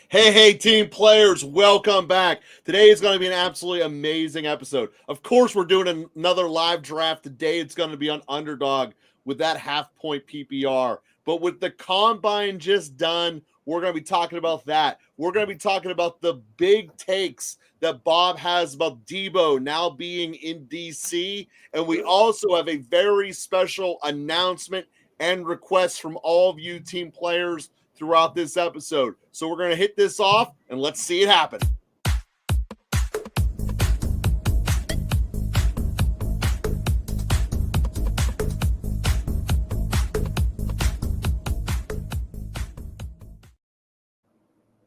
Hey, team players, welcome back. Today is going to be an absolutely amazing episode. Of course, we're doing another live draft. Today it's going to be on Underdog with that half-point PPR. But with the combine just done, we're going to be talking about that. We're going to be talking about the big takes that Bob has about Deebo now being in DC. And we also have a very special announcement and request from all of you team players throughout this episode. So we're going to hit this off and let's see it happen.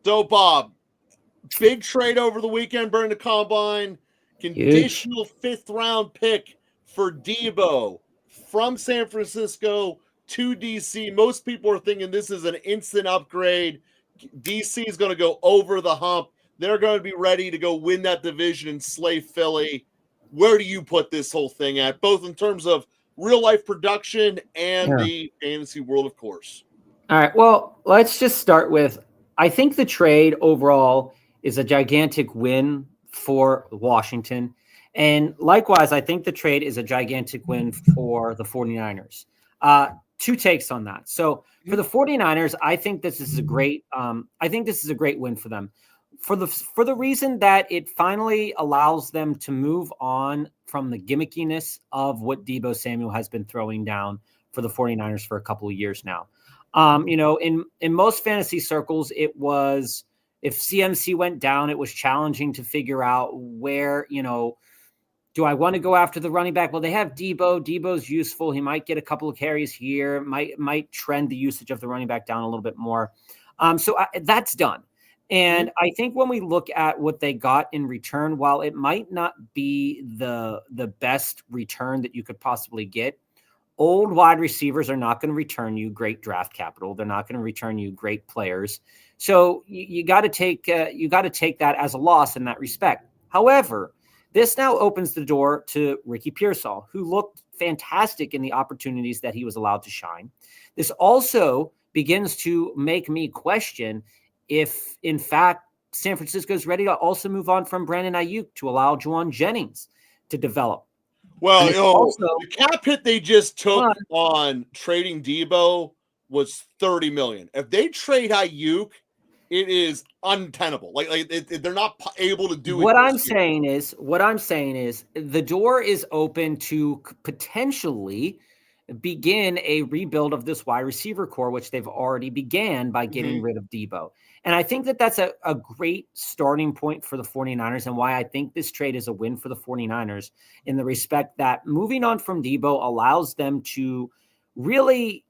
So, Bob, big trade over the weekend during the combine. Conditional fifth-round pick for Deebo from San Francisco to DC. Most people are thinking this is an instant upgrade. DC is going to go over the hump. They're going to be ready to go win that division and slay Philly. Where do you put this whole thing at, both in terms of real-life production and the fantasy world, of course? All right, well, let's just start with, I think the trade overall is a gigantic win for Washington. And likewise, I think the trade is a gigantic win for the 49ers. Two takes on that. So for the 49ers, I think this is a great win for them. For the reason that it finally allows them to move on from the gimmickiness of what Deebo Samuel has been throwing down for the 49ers for a couple of years now. In most fantasy circles, it was, if CMC went down, it was challenging to figure out where, do I want to go after the running back? Well, they have Deebo. Deebo's useful. He might get a couple of carries here, might trend the usage of the running back down a little bit more. That's done. And I think when we look at what they got in return, while it might not be the best return that you could possibly get, old wide receivers are not going to return you great draft capital. They're not going to return you great players. So you got to take that as a loss in that respect. However, this now opens the door to Ricky Pearsall, who looked fantastic in the opportunities that he was allowed to shine. This also begins to make me question if, in fact, San Francisco is ready to also move on from Brandon Ayuk to allow Juwan Jennings to develop. Well, the cap hit they just took on trading Deebo was $30 million. If they trade Ayuk, it is untenable. They're not able to do it. What I'm saying is the door is open to potentially begin a rebuild of this wide receiver core, which they've already began by getting rid of Deebo. And I think that that's a great starting point for the 49ers, and why I think this trade is a win for the 49ers, in the respect that moving on from Deebo allows them to really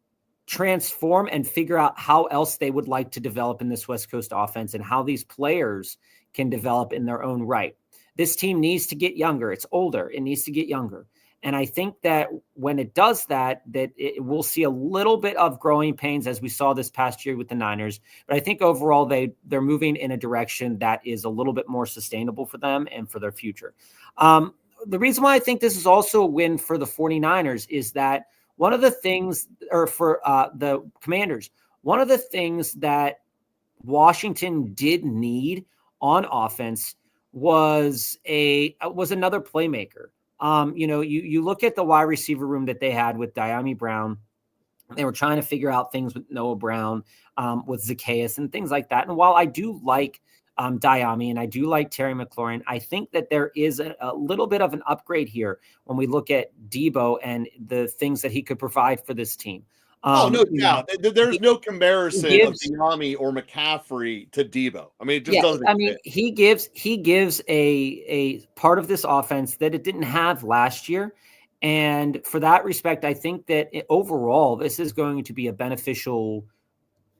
transform and figure out how else they would like to develop in this West Coast offense and how these players can develop in their own right. This team needs to get younger. It's older. It needs to get younger. And I think that when it does that it will see a little bit of growing pains, as we saw this past year with the Niners. But I think overall they're moving in a direction that is a little bit more sustainable for them and for their future. The reason why I think this is also a win for the 49ers is that one of the things, or for the Commanders, one of the things that Washington did need on offense was another playmaker. You look at the wide receiver room that they had with Dyami Brown. They were trying to figure out things with Noah Brown, with Zacchaeus and things like that. And while I do like Dyami and I do like Terry McLaurin, I think that there is a little bit of an upgrade here when we look at Deebo and the things that he could provide for this team. No doubt. There's no comparison of Dyami or McCaffrey to Deebo. I mean, it just doesn't. I mean, he gives a part of this offense that it didn't have last year. And for that respect, I think that overall, this is going to be a beneficial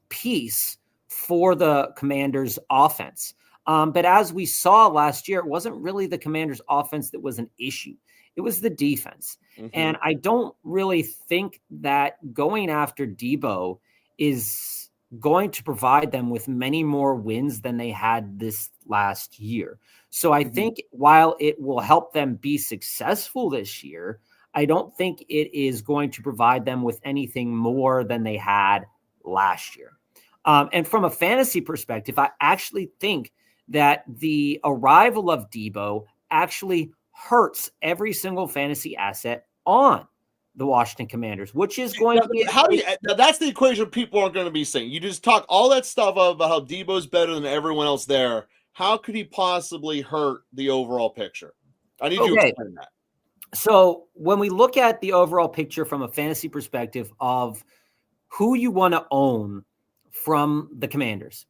piece for the Commanders' offense. But as we saw last year, it wasn't really the Commanders' offense that was an issue. It was the defense. And I don't really think that going after Deebo is going to provide them with many more wins than they had this last year. So I think while it will help them be successful this year, I don't think it is going to provide them with anything more than they had last year. And from a fantasy perspective, I actually think that the arrival of Deebo actually hurts every single fantasy asset on the Washington Commanders, which is going to be that's the equation people aren't going to be saying. You just talk all that stuff about how Deebo's better than everyone else there. How could he possibly hurt the overall picture? I need you to explain that. So when we look at the overall picture from a fantasy perspective of who you want to own from the Commanders,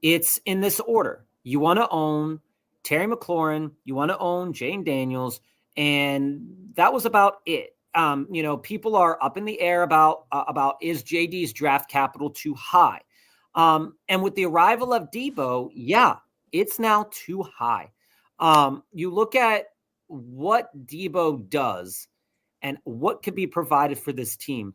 it's in this order. You want to own Terry McLaurin, you want to own Jane Daniels, and that was about it. People are up in the air about is JD's draft capital too high? And with the arrival of Deebo, yeah, it's now too high. You look at what Deebo does and what could be provided for this team,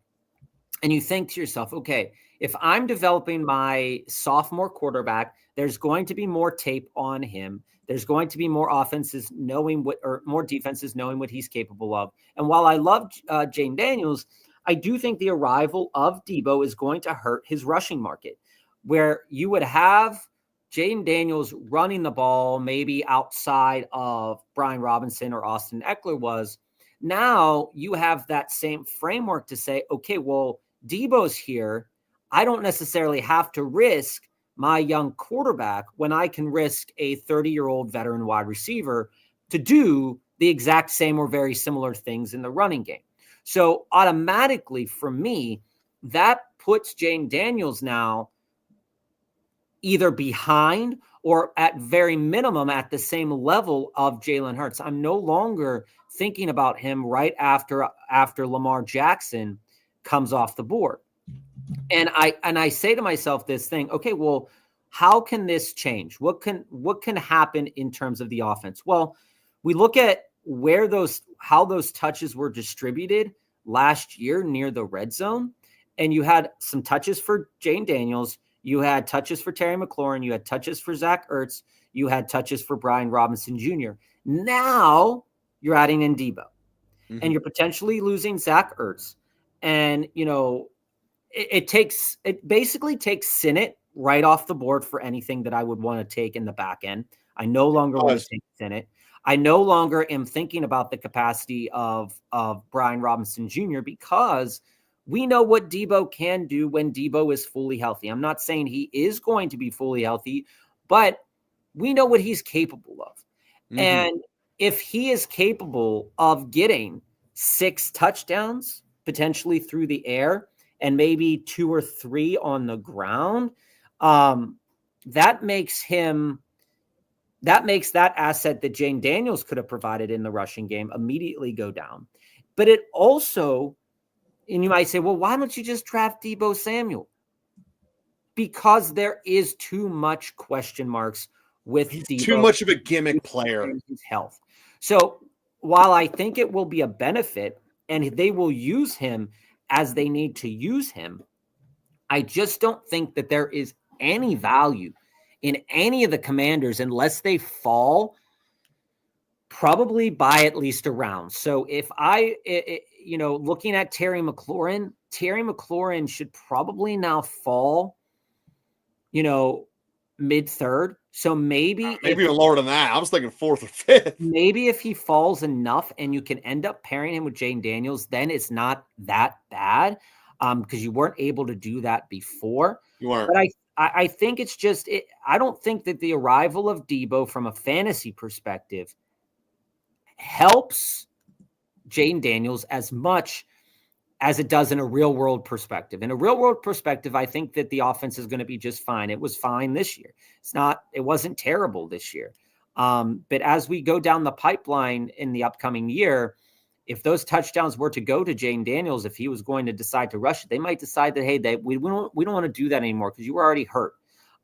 and you think to yourself, okay, if I'm developing my sophomore quarterback, there's going to be more tape on him. There's going to be more offenses more defenses knowing what he's capable of. And while I love Jane Daniels, I do think the arrival of Deebo is going to hurt his rushing market, where you would have Jane Daniels running the ball maybe outside of Brian Robinson or Austin Eckler was. Now you have that same framework to say, okay, well, Deebo's here. I don't necessarily have to risk my young quarterback when I can risk a 30-year-old veteran wide receiver to do the exact same or very similar things in the running game. So automatically for me, that puts Jane Daniels now either behind or at very minimum at the same level of Jalen Hurts. I'm no longer thinking about him right after Lamar Jackson comes off the board. And I say to myself this thing, okay, well, how can this change? What can happen in terms of the offense? Well, we look at how those touches were distributed last year near the red zone, and you had some touches for Jane Daniels, you had touches for Terry McLaurin, you had touches for Zach Ertz, you had touches for Brian Robinson Jr. Now you're adding in Deebo, and you're potentially losing Zach Ertz, and it basically takes Sinnott right off the board for anything that I would want to take in the back end. I no longer want to take Sinnott. I no longer am thinking about the capacity of Brian Robinson Jr. because we know what Deebo can do when Deebo is fully healthy. I'm not saying he is going to be fully healthy, but we know what he's capable of. And if he is capable of getting 6 touchdowns, potentially through the air, and maybe 2 or 3 on the ground, that makes that asset that Jane Daniels could have provided in the rushing game immediately go down. But it also, and you might say, well, why don't you just draft Deebo Samuel? Because there is too much question marks with Deebo. Too much of a gimmick player. His health. So while I think it will be a benefit and they will use him as they need to use him, I just don't think that there is any value in any of the Commanders unless they fall probably by at least a round. So if looking at Terry McLaurin should probably now fall, mid-third. So maybe even lower than that. I was thinking 4th or 5th. Maybe if he falls enough and you can end up pairing him with Jane Daniels, then it's not that bad because you weren't able to do that before. You weren't. But I think it's just I don't think that the arrival of Deebo from a fantasy perspective helps Jane Daniels as much as it does in a real world perspective. In a real world perspective, I think that the offense is going to be just fine. It was fine this year. It wasn't terrible this year. But as we go down the pipeline in the upcoming year, if those touchdowns were to go to Jane Daniels, if he was going to decide to rush it, they might decide that, hey, we don't want to do that anymore because you were already hurt.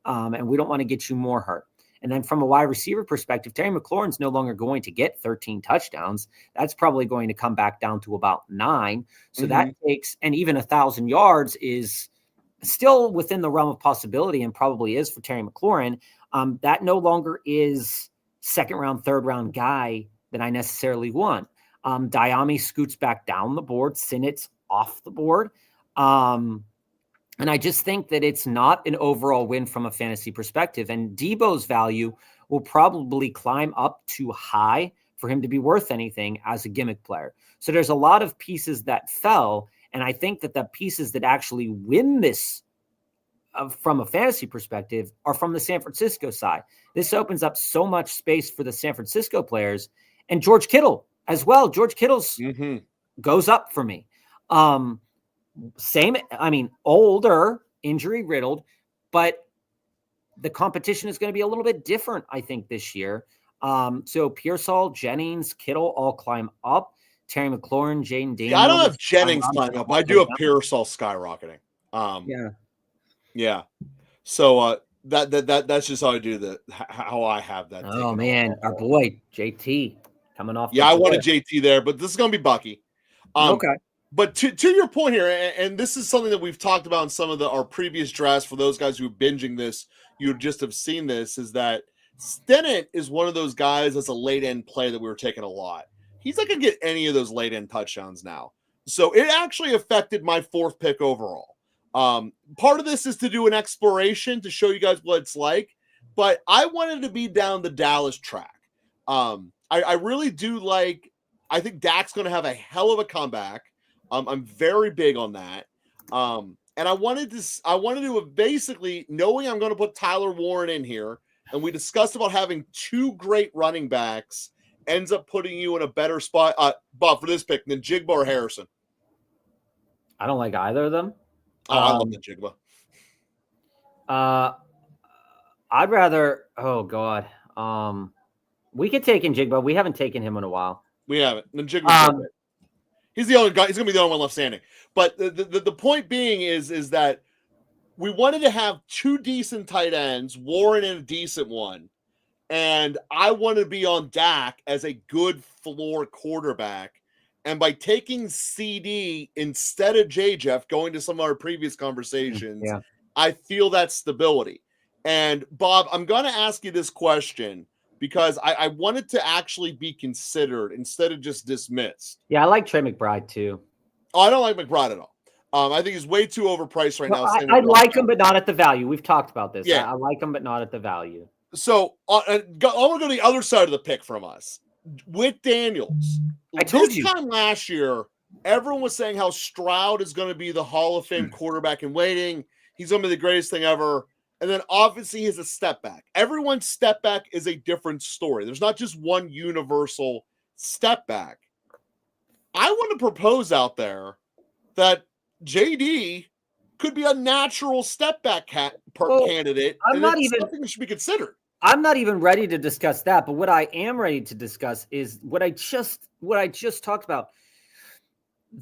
And we don't want to get you more hurt. And then from a wide receiver perspective, Terry McLaurin's no longer going to get 13 touchdowns. That's probably going to come back down to about 9. So that takes, and even 1,000 yards is still within the realm of possibility and probably is for Terry McLaurin. That no longer is 2nd round, 3rd round guy that I necessarily want. Diami scoots back down the board. Sinnott's off the board. And I just think that it's not an overall win from a fantasy perspective. And Deebo's value will probably climb up too high for him to be worth anything as a gimmick player. So there's a lot of pieces that fell. And I think that the pieces that actually win this from a fantasy perspective are from the San Francisco side. This opens up so much space for the San Francisco players and George Kittle as well. George Kittle's goes up for me. Older, injury riddled, but the competition is going to be a little bit different, I think, this year. So Pearsall, Jennings, Kittle all climb up. Terry McLaurin, Jane Daniels. I don't have Jennings climbing up. I do have Pearsall skyrocketing. Yeah. So that's just how I do how I have that. Oh man, our boy JT coming off. Yeah, I wanted JT there, but this is going to be Bucky. Okay. But to your point here, and this is something that we've talked about in some of our previous drafts, for those guys who are binging this, you just have seen this, is that Stennett is one of those guys that's a late-end play that we were taking a lot. He's not going to get any of those late-end touchdowns now. So it actually affected my 4th pick overall. Part of this is to do an exploration to show you guys what it's like, but I wanted to be down the Dallas track. I really do like, I think Dak's going to have a hell of a comeback. I'm very big on that. And I wanted to basically, knowing I'm going to put Tyler Warren in here, and we discussed about having 2 great running backs ends up putting you in a better spot, Bob, for this pick than Jigba or Harrison. I don't like either of them. I love the Jigba. I'd rather, oh God. We could take in Jigba. We haven't taken him in a while. We haven't. The Jigba. He's the only guy. He's going to be the only one left standing. But the point being is that we wanted to have 2 decent tight ends, Warren and a decent one. And I want to be on Dak as a good floor quarterback. And by taking CD instead of J-Jeff, going to some of our previous conversations, I feel that stability. And Bob, I'm going to ask you this question because I want it to actually be considered instead of just dismissed. Yeah, I like Trey McBride too. Oh, I don't like McBride at all. I think he's way too overpriced right now. I like him, but not at the value. We've talked about this. Yeah. I like him, but not at the value. So I want to go to the other side of the pick from us. With Daniels, I told this you. time last year, everyone was saying how Stroud is going to be the Hall of Fame quarterback in waiting. He's going to be the greatest thing ever. And then obviously he's a step back. Everyone's step back is a different story. There's not just one universal step back. I want to propose out there that JD could be a natural step back candidate. I'm not even something that should be considered. I'm not even ready to discuss that, but what I am ready to discuss is what I just talked about.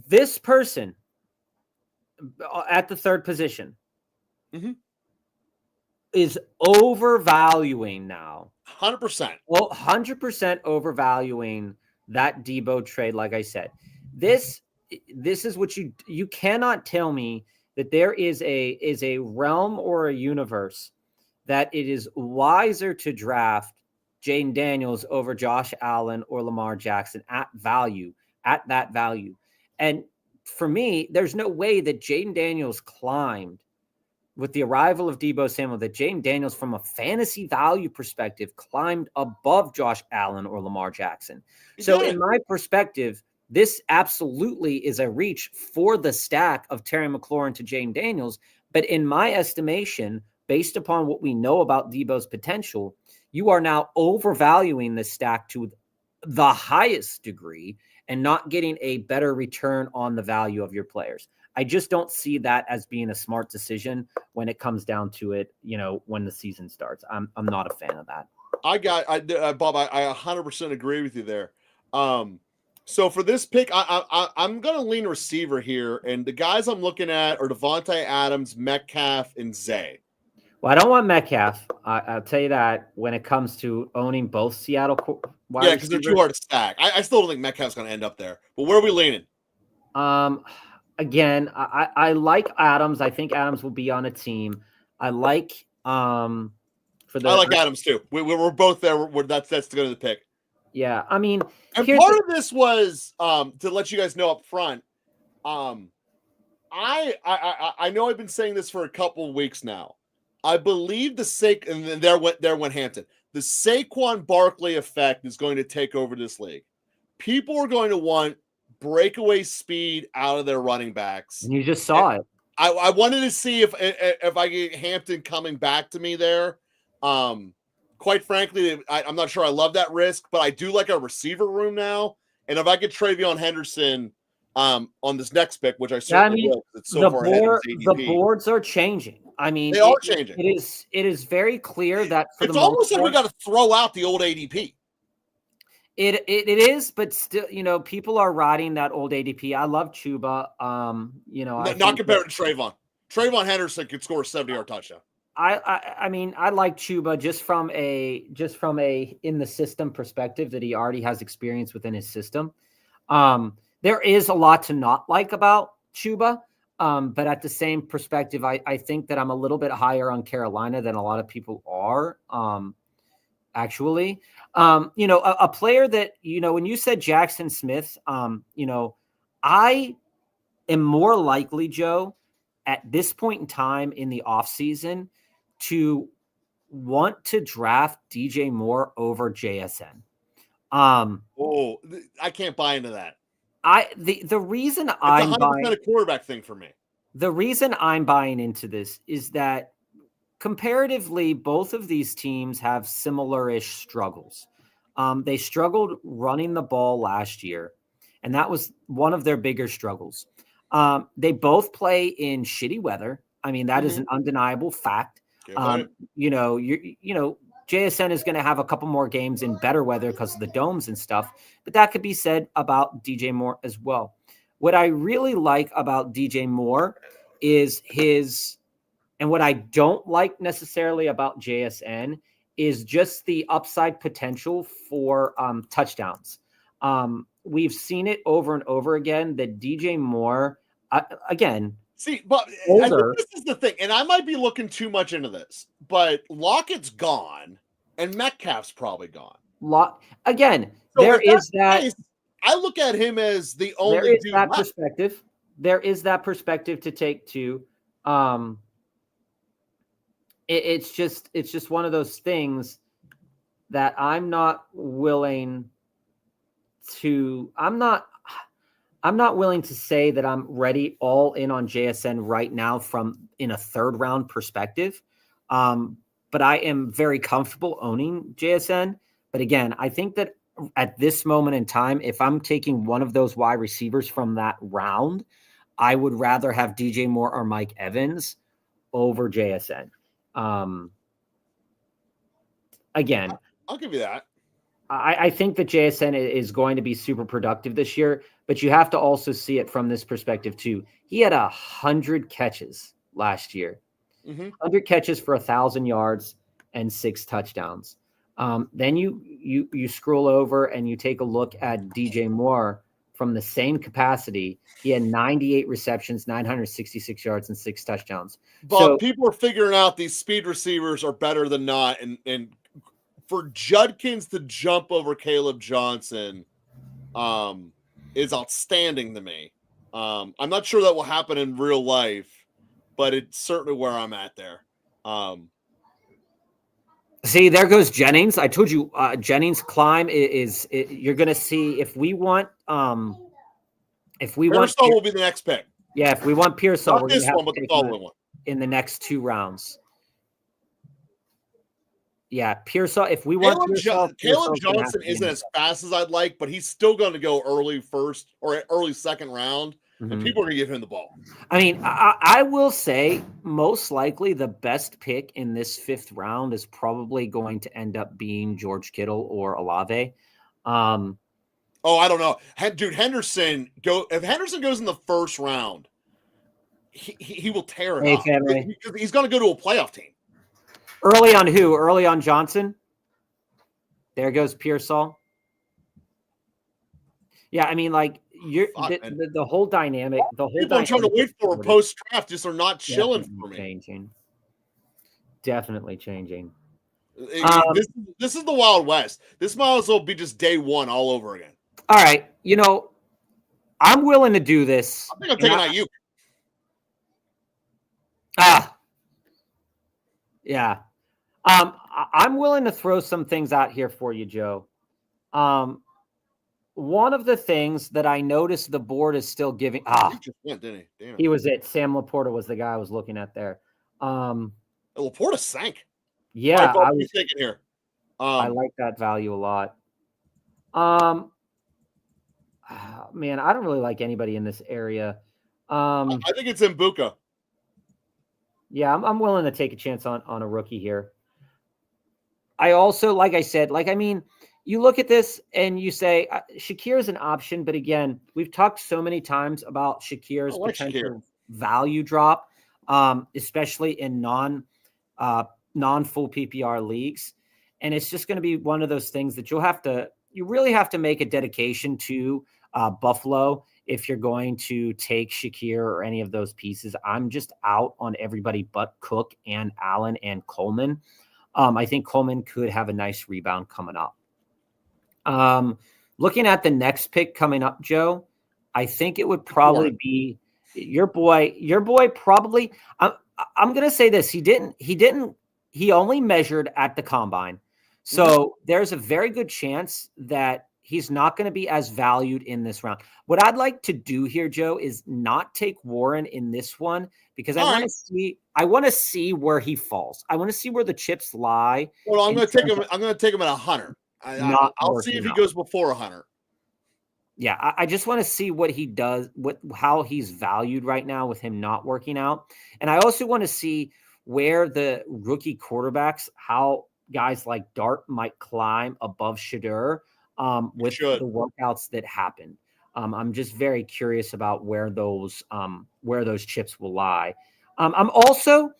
This person at the 3rd position is overvaluing now. 100%. Well, 100% overvaluing that Deebo trade. Like I said, this is what you cannot tell me that there is a realm or a universe that it is wiser to draft Jaden Daniels over Josh Allen or Lamar Jackson at that value. And for me, there's no way that Jaden Daniels climbed with the arrival of Deebo Samuel, that Jaden Daniels from a fantasy value perspective climbed above Josh Allen or Lamar Jackson. So in my perspective, this absolutely is a reach for the stack of Terry McLaurin to Jaden Daniels. But in my estimation, based upon what we know about Deebo's potential, you are now overvaluing the stack to the highest degree and not getting a better return on the value of your players. I just don't see that as being a smart decision when it comes down to it, when the season starts. I'm not a fan of that. Bob, I 100% agree with you there. So for this pick, I'm going to lean receiver here. And the guys I'm looking at are Devontae Adams, Metcalf, and Zay. Well, I don't want Metcalf. I'll tell you that when it comes to owning both Seattle wide because they're too hard to stack. I still don't think Metcalf's going to end up there. But where are we leaning? Again, I like Adams. I think Adams will be on a team. I like I like Adams too. We're both there. That's going to the pick. Yeah, I mean, and part of this was to let you guys know up front. I know I've been saying this for a couple of weeks now. I believe and then there went Hampton. The Saquon Barkley effect is going to take over this league. People are going to want breakaway speed out of their running backs. And you just saw it. I wanted to see if I get Hampton coming back to me there. Quite frankly, I'm not sure I love that risk, but I do like a receiver room now. And if I get Travion Henderson on this next pick, which I certainly will, it's so far ahead of his ADP. The boards are changing. I mean, they are changing. It is very clear that it's almost like we got to throw out the old ADP. It is, but still, people are riding that old ADP. I love Chuba. Not compared to Trayvon. Trayvon Henderson could score a 70-yard touchdown. I mean, I like Chuba just from a in the system perspective that he already has experience within his system. There is a lot to not like about Chuba, but at the same perspective, I think that I'm a little bit higher on Carolina than a lot of people are. Actually, a player that, when you said Jackson Smith, I am more likely, Joe, at this point in time in the offseason to want to draft DJ Moore over JSN. I can't buy into that. The reason it's I'm 100% a quarterback thing for me. The reason I'm buying into this is that comparatively, both of these teams have similar-ish struggles. They struggled running the ball last year, and that was one of their bigger struggles. They both play in shitty weather. I mean, that is an undeniable fact. JSN is going to have a couple more games in better weather because of the domes and stuff, but that could be said about DJ Moore as well. What I really like about DJ Moore is and what I don't like necessarily about JSN is just the upside potential for touchdowns. We've seen it over and over again that DJ Moore, again, but older. I think this is the thing, and I might be looking too much into this, but Lockett's gone, and Metcalf's probably gone. Again, so there is that. Case, I look at him as the only. There is that perspective. There is that perspective to take too. It's just one of those things that I'm not willing to. I'm not willing to say that I'm ready all in on JSN right now in a third round perspective. But I am very comfortable owning JSN. But again, I think that at this moment in time, if I'm taking one of those wide receivers from that round, I would rather have DJ Moore or Mike Evans over JSN. Again, I'll give you that. I think that JSN is going to be super productive this year, but you have to also see it from this perspective too. He had 100 catches last year, 100 catches for 1,000 yards and 6 touchdowns. Then you scroll over and you take a look at DJ Moore from the same capacity. He had 98 receptions, 966 yards, and 6 touchdowns. But people are figuring out these speed receivers are better than not, and for Judkins to jump over Caleb Johnson is outstanding to me. I'm not sure that will happen in real life, but it's certainly where I'm at there. See, there goes Jennings. I told you Jennings' climb is you're going to see if we want Pearsall will be the next pick. Yeah, if we want Pearsall, not this one, but the following one in the next 2 rounds. Yeah, Pearsall. If we want Caleb Johnson isn't as fast as I'd like, but he's still going to go early first or early second round, and people are going to give him the ball. I mean, I will say most likely the best pick in this 5th round is probably going to end up being George Kittle or Olave. I don't know, dude. If Henderson goes in the 1st round, he will tear it up because he's going to go to a playoff team. Early on who? Early on Johnson? There goes Pearsall. Yeah, I mean, like the whole dynamic. People I'm trying to wait for post draft just are not chilling for me. Definitely changing. This is the Wild West. This might as well be just day one all over again. All right, I'm willing to do this. I think I'm taking Ayuk. Yeah. I'm willing to throw some things out here for you, Joe. One of the things that I noticed the board is still giving. He just went, didn't he? Damn. He was it. Sam Laporta was the guy I was looking at there. Laporta sank. Yeah, All right, I was thinking here. I like that value a lot. Man, I don't really like anybody in this area. I think it's Mbuka. Yeah, I'm willing to take a chance on a rookie here. I also, like I said, you look at this and you say Shakir is an option, but again, we've talked so many times about Shakir's potential value drop, especially in non full PPR leagues, and it's just going to be one of those things that you really have to make a dedication to Buffalo if you're going to take Shakir or any of those pieces. I'm just out on everybody but Cook and Allen and Coleman. I think Coleman could have a nice rebound coming up. Looking at the next pick coming up, Joe, I think it would probably be your boy. Probably. I'm going to say this. He only measured at the combine. So there's a very good chance that he's not going to be as valued in this round. What I'd like to do here, Joe, is not take Warren in this one because I want to see where he falls. I want to see where the chips lie. Well, I'm going to take him. I'm going to take him at 100. I'll see if he goes before 100. Yeah, I just want to see what he does, how he's valued right now with him not working out. And I also want to see where the rookie quarterbacks, how guys like Dart might climb above Shadur with the workouts that happened. I'm just very curious about where those chips will lie. I'm also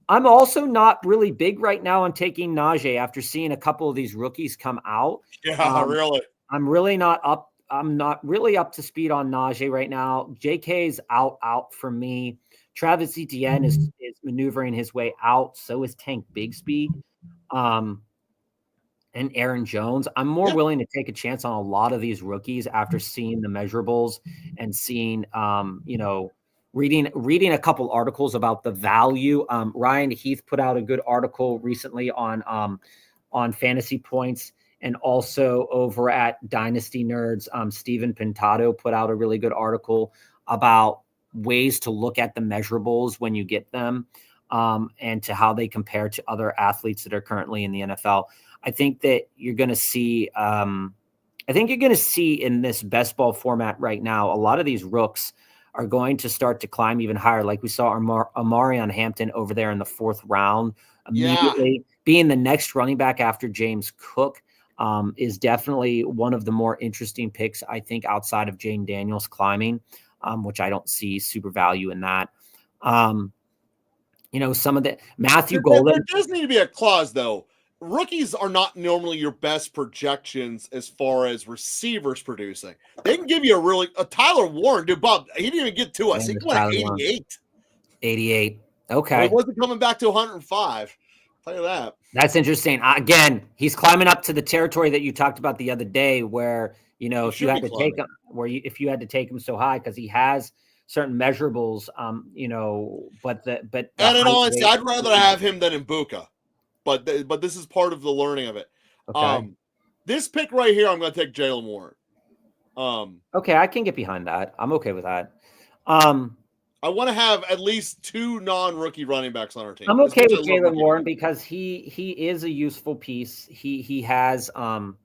not really big right now on taking Najee after seeing a couple of these rookies come out. Yeah, really. I'm not really up to speed on Najee right now. JK's out for me. Travis Etienne is maneuvering his way out. So is Tank Bigsby. And Aaron Jones. I'm more willing to take a chance on a lot of these rookies after seeing the measurables and seeing, reading a couple articles about the value. Ryan Heath put out a good article recently on Fantasy Points, and also over at Dynasty Nerds, Steven Pintado put out a really good article about ways to look at the measurables when you get them, and to how they compare to other athletes that are currently in the NFL. I think that you're going to see. In this best ball format right now, a lot of these rooks are going to start to climb even higher. Like we saw Amarion Hampton over there in the 4th round, immediately being the next running back after James Cook, is definitely one of the more interesting picks, I think, outside of Jane Daniels climbing, which I don't see super value in that. Some of the Matthew Golden. There does need to be a clause, though. Rookies are not normally your best projections as far as receivers producing. They can give you a Tyler Warren, dude. Bob, he didn't even get to us. He went at 88. 88. Okay. Well, he wasn't coming back to 105. I'll tell you that. That's interesting. Again, he's climbing up to the territory that you talked about the other day, where if you had to take him so high because he has certain measurables, but in honesty, I'd rather have him than Mbuka. But this is part of the learning of it. Okay. This pick right here, I'm going to take Jaylen Warren. Okay, I can get behind that. I'm okay with that. I want to have at least 2 non-rookie running backs on our team. I'm okay with Jaylen Warren because he is a useful piece. He has. And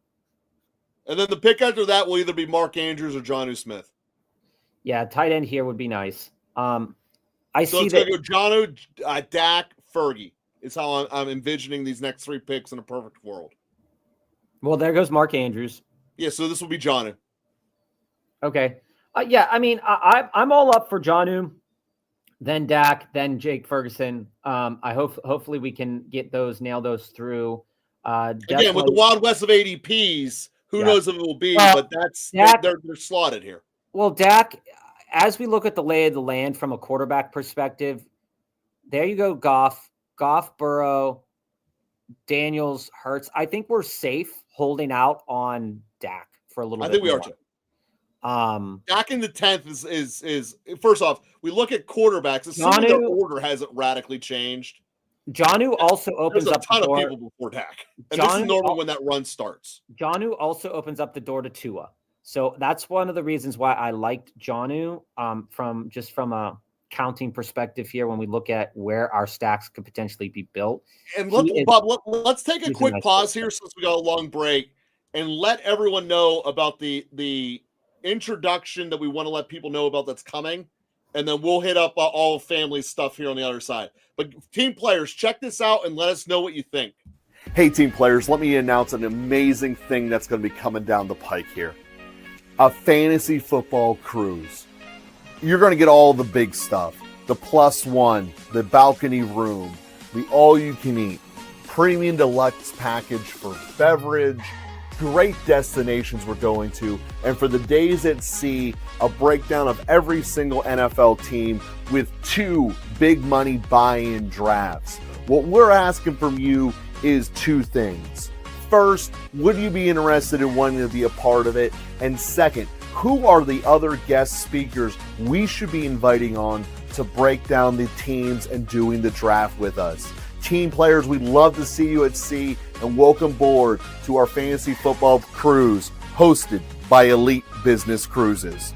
then the pick after that will either be Mark Andrews or Jonnu Smith. Yeah, tight end here would be nice. So it's going to go Jonnu, Dak, Fergie. Is how I'm envisioning these next 3 picks in a perfect world. Well, there goes Mark Andrews. Yeah, so this will be Jonnu. Okay. I'm all up for Jonnu, then Dak, then Jake Ferguson. Hopefully we can nail those through. Again, with the Wild West of ADPs, who knows if it will be, but they're slotted here. Well, Dak, as we look at the lay of the land from a quarterback perspective, there you go, Goff, Burrow, Daniels, Hurts. I think we're safe holding out on Dak for a little bit. I think we are too. Back in the 10th is first off, we look at quarterbacks. Assuming their order hasn't radically changed. Jonnu also opens up a ton the door. of people before Dak. And this is normally when that run starts. Jonnu also opens up the door to Tua. So that's one of the reasons why I liked Jonnu from a counting perspective here when we look at where our stacks could potentially be built. And let's take a quick pause here since we got a long break and let everyone know about the introduction that we want to let people know about that's coming. And then we'll hit up all family stuff here on the other side. But team players, check this out and let us know what you think. Hey, team players, let me announce an amazing thing that's going to be coming down the pike here. A fantasy football cruise. You're going to get all the big stuff. The +1, the balcony room, the all-you-can-eat, premium deluxe package for beverage, great destinations we're going to, and for the days at sea, a breakdown of every single NFL team with 2 big money buy-in drafts. What we're asking from you is 2 things. First, would you be interested in wanting to be a part of it? And second, who are the other guest speakers we should be inviting on to break down the teams and doing the draft with us? Team players, we'd love to see you at sea, and welcome aboard to our fantasy football cruise hosted by Elite Business Cruises.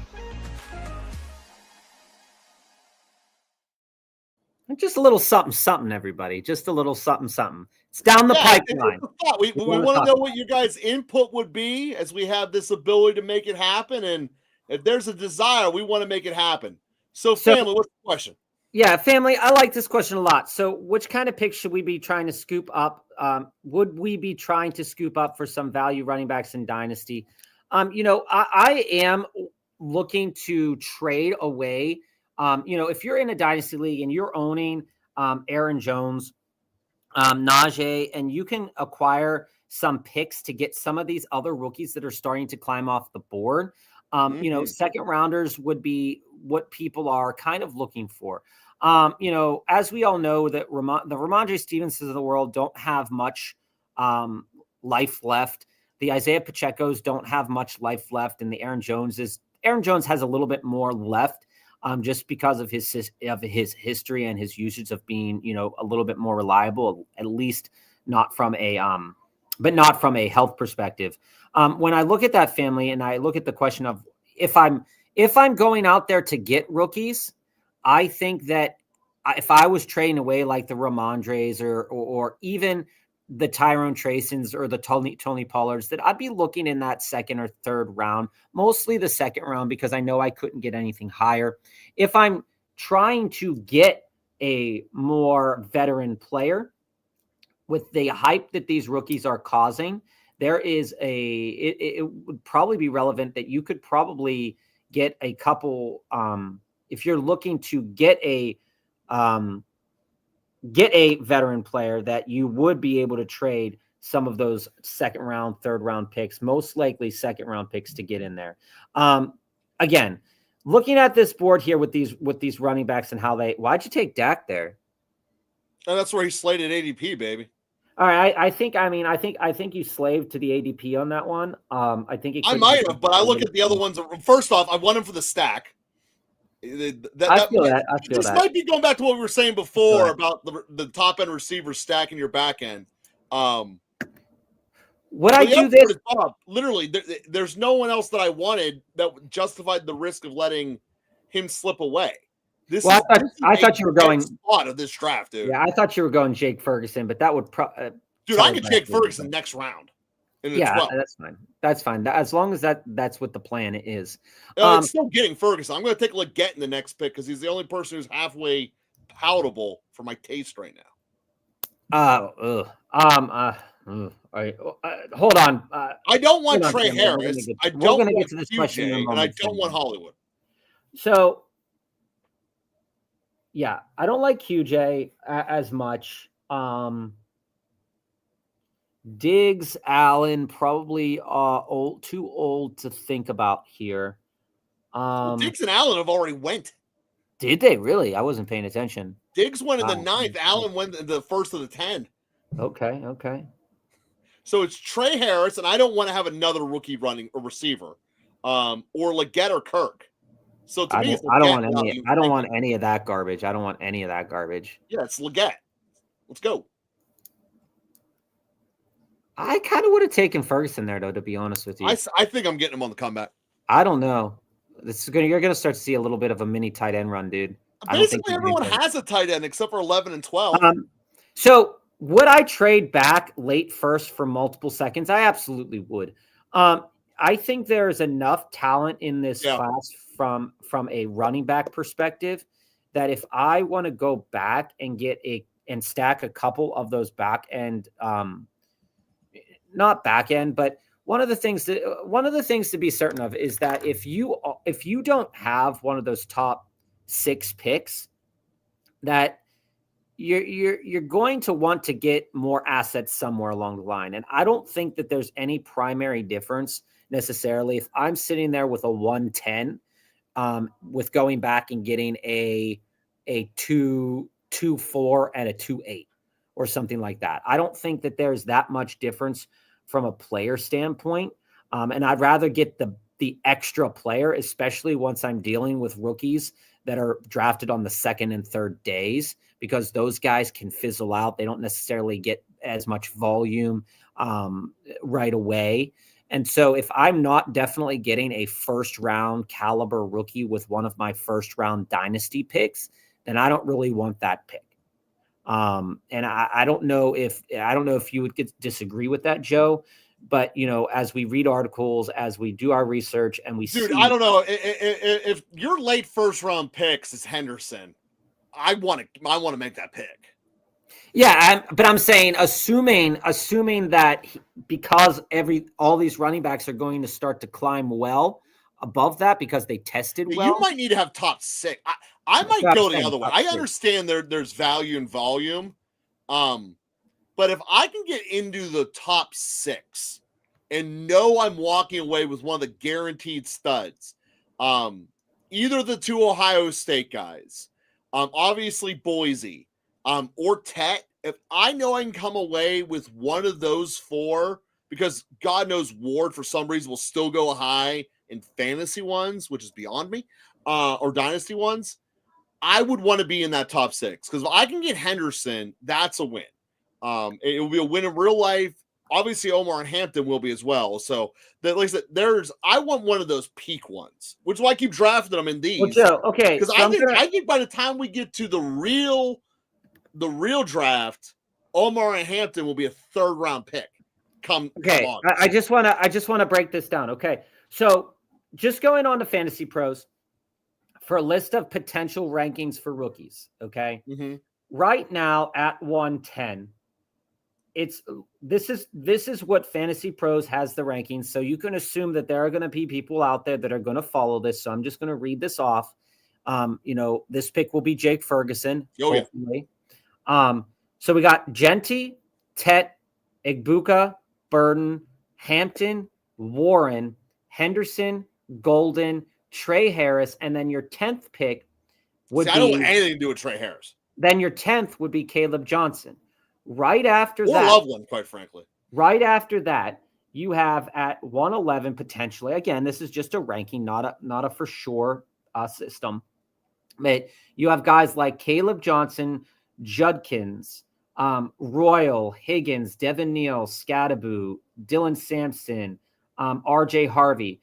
Just a little something, everybody. Just a little something. It's down the pipeline. We want to know what your guys' input would be as we have this ability to make it happen. And if there's a desire, we want to make it happen. So family, what's the question? Yeah, family, I like this question a lot. So which kind of picks should we be trying to scoop up? Would we be trying to scoop up for some value running backs in Dynasty? I am looking to trade away. If you're in a Dynasty league and you're owning Aaron Jones, Najee, and you can acquire some picks to get some of these other rookies that are starting to climb off the board. Second rounders would be what people are kind of looking for. As we all know that the Ramondre Stevensons of the world don't have much life left. The Isaiah Pacheco's don't have much life left. And the Aaron Jones has a little bit more left. Just because of his history and his usage of being, a little bit more reliable, at least not from a health perspective. When I look at that family and I look at the question of if I'm going out there to get rookies, I think that if I was trading away like the Ramondres or even the Tyrone Traysons or the Tony Pollards, that I'd be looking in that second or third round, mostly the second round, because I know I couldn't get anything higher. If I'm trying to get a more veteran player with the hype that these rookies are causing, it would probably be relevant that you could probably get a couple, if you're looking to get a veteran player, that you would be able to trade some of those second round, third round picks, most likely second round picks to get in there. Again, looking at this board here with these running backs and why'd you take Dak there? Oh, that's where he slated ADP, baby. All right. I think you slaved to the ADP on that one. I might have, but I look at the other ones. First off, I want him for the stack. I feel that. This might be going back to what we were saying before about the top end receivers stacking your back end. Would I do this? Literally, there's no one else that I wanted that justified the risk of letting him slip away. I thought you were going spot of this draft, dude. Yeah, I thought you were going Jake Ferguson, but that would dude. I could Jake Ferguson next round. That's fine. That's fine. As long as that's what the plan is. It's still getting Ferguson. I'm going to take Leggett in the next pick because he's the only person who's halfway palatable for my taste right now. Hold on. I don't want Trey Harris. I don't want get to this question, and I don't want Hollywood. So, yeah, I don't like QJ as much. Diggs, Allen, probably too old to think about here. Diggs and Allen have already went. Did they really? I wasn't paying attention. Diggs went in the 9th. Allen went in the 1st of the 10. Okay. So it's Trey Harris, and I don't want to have another rookie running a receiver. or Leggett or Kirk. So to me, it's I don't Leggett want without any. even I don't thinking. want any of that garbage. I don't want any of that garbage. Yeah, it's Leggett. Let's go. I kind of would have taken Ferguson there, though. To be honest with you, I think I'm getting him on the comeback. I don't know. You're gonna start to see a little bit of a mini tight end run, dude. I don't think Basically, everyone has a tight end except for 11 and 12. So would I trade back late first for multiple seconds? I absolutely would. I think there's enough talent in this class from a running back perspective that if I want to go back and and stack a couple of those back end, not back end, but one of the things to be certain of is that if you don't have one of those top 6 picks, that you're going to want to get more assets somewhere along the line. And I don't think that there's any primary difference necessarily if I'm sitting there with a 110, with going back and getting a 2.4 and a 2.8 or something like that. I don't think that there's that much difference from a player standpoint. And I'd rather get the extra player, especially once I'm dealing with rookies that are drafted on the second and third days, because those guys can fizzle out. They don't necessarily get as much volume right away. And so if I'm not definitely getting a first round caliber rookie with one of my first round dynasty picks, then I don't really want that pick. And I don't know if you would disagree with that, Joe, but as we read articles, as we do our research, and I don't know if your late first round picks is Henderson, I want to make that pick. Yeah, but I'm saying assuming that because all these running backs are going to start to climb well above that because they tested well. You might need to have top 6. I might go the other way. I understand there's value in volume, but if I can get into the top 6 and know I'm walking away with one of the guaranteed studs, either the 2 Ohio State guys, obviously Boise, or Tech, if I know I can come away with one of those 4, because God knows Ward for some reason will still go high in fantasy ones, which is beyond me, or dynasty ones, I would want to be in that top 6, because if I can get Henderson, that's a win. It will be a win in real life. Obviously, Omar and Hampton will be as well. So, like I said, I want one of those peak ones, which is why I keep drafting them in these. Well, Joe, okay, because I think by the time we get to the real draft, Omar and Hampton will be a 3rd round pick. Okay, I just want to break this down. Okay, so just going on to Fantasy Pros for a list of potential rankings for rookies. Okay, right now at 110. This is what Fantasy Pros has the rankings. So you can assume that there are going to be people out there that are going to follow this. So I'm just going to read this off. This pick will be Jake Ferguson. Hopefully. Yeah. So we got Genty, Tet, Igbuka, Burden, Hampton, Warren, Henderson, Golden, Trey Harris, and then your 10th pick would be. I don't want anything to do with Trey Harris. Then your 10th would be Caleb Johnson. Right after that, Loveland, quite frankly. Right after that, you have at 111 potentially. Again, this is just a ranking, not a for sure system. But you have guys like Caleb Johnson, Judkins, Royal, Higgins, Devin Neal, Scadaboo, Dylan Sampson, RJ Harvey.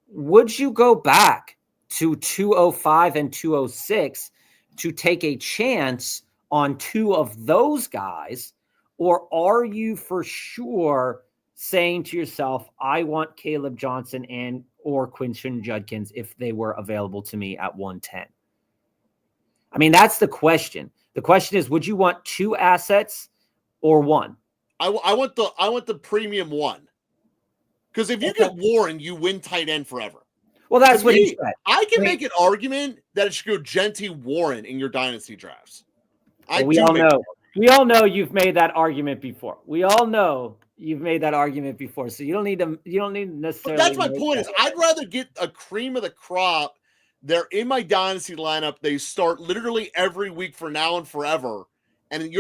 Would you go back to 205 and 206 to take a chance on 2 of those guys, or are you for sure saying to yourself, I want Caleb Johnson and or Quinton Judkins if they were available to me at 110? I mean, that's the question. The question is, would you want 2 assets or 1? I want the premium 1, because if you get Warren, you win tight end forever. Well, that's what he said. I can make an argument that it should go Genty Warren in your dynasty drafts. We all know you've made that argument before. So you don't need necessarily. But that's my point. Is I'd rather get a cream of the crop. They're in my dynasty lineup. They start literally every week for now and forever. And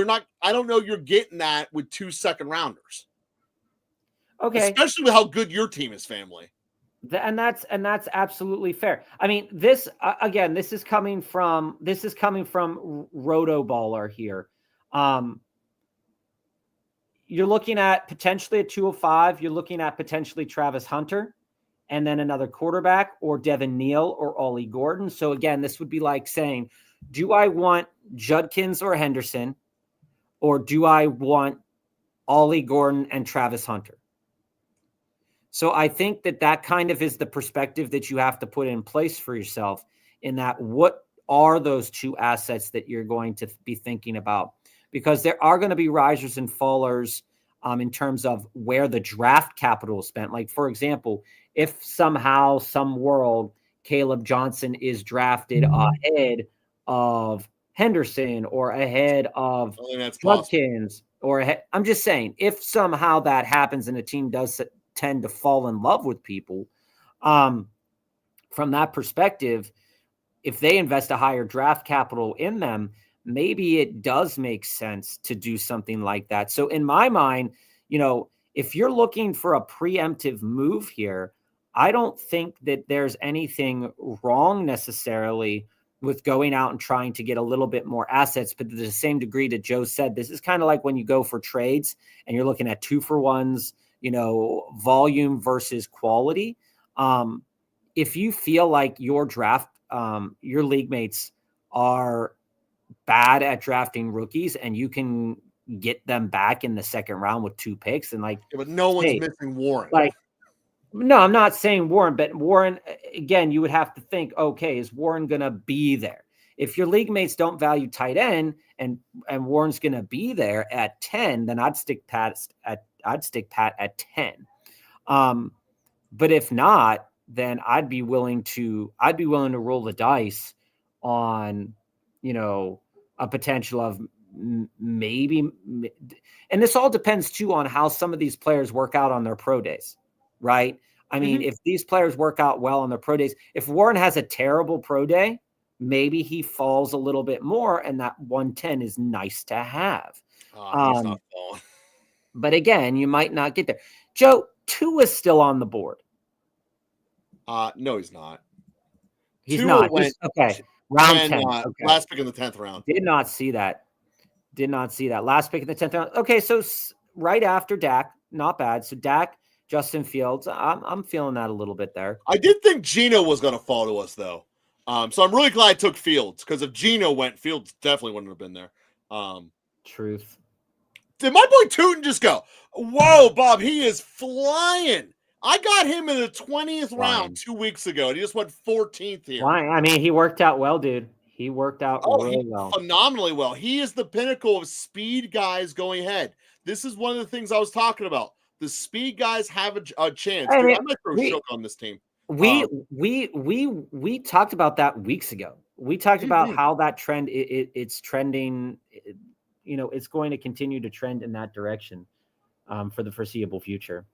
I don't know you're getting that with 2 second rounders. Okay. Especially with how good your team is, family. And that's absolutely fair. I mean, this again, this is coming from Roto Baller here. You're looking at potentially a 205. You're looking at potentially Travis Hunter, and then another quarterback, or Devin Neal or Ollie Gordon. So again, this would be like saying, do I want Judkins or Henderson, or do I want Ollie Gordon and Travis Hunter? So I think that kind of is the perspective that you have to put in place for yourself, in that what are those two assets that you're going to be thinking about? Because there are going to be risers and fallers in terms of where the draft capital is spent. Like, for example, if somehow, some world, Caleb Johnson is drafted ahead of Henderson or ahead of Judkins, I'm just saying, if somehow that happens and a team does tend to fall in love with people, from that perspective, if they invest a higher draft capital in them, maybe it does make sense to do something like that. So in my mind, if you're looking for a preemptive move here, I don't think that there's anything wrong necessarily with going out and trying to get a little bit more assets. But to the same degree that Joe said, this is kind of like when you go for trades and you're looking at 2-for-1s, volume versus quality. If you feel like your draft, your league mates are bad at drafting rookies and you can get them back in the second round with 2 picks, and but no one's missing Warren. No, I'm not saying Warren, but Warren, again, you would have to think, okay, is Warren going to be there? If your league mates don't value tight end and Warren's going to be there at 10, then I'd stick pat at 10. But if not, then I'd be willing to roll the dice on, a potential of maybe, and this all depends too on how some of these players work out on their pro days, right? I mean, if these players work out well on their pro days, if Warren has a terrible pro day, maybe he falls a little bit more, and that 110 is nice to have. He's not falling. But again, you might not get there. Joe, 2 is still on the board. No, he's not. He's not. Okay. Round 10. Okay. Last pick in the 10th round. Did not see that. Last pick in the 10th round. Okay, so right after Dak, not bad. So Dak, Justin Fields, I'm feeling that a little bit there. I did think Geno was going to fall to us, though. So I'm really glad I took Fields, because if Geno went, Fields definitely wouldn't have been there. Truth. Did my boy Tootin just go? Whoa, Bob, he is flying. I got him in the 20th round 2 weeks ago, and he just went 14th here. Flying. I mean, he worked out well, dude. He worked out really well. Phenomenally well. He is the pinnacle of speed guys going ahead. This is one of the things I was talking about. The speed guys have a chance. Dude, I might throw Shook on this team. We talked about that weeks ago. We talked about how that trend it's trending. It's going to continue to trend in that direction for the foreseeable future.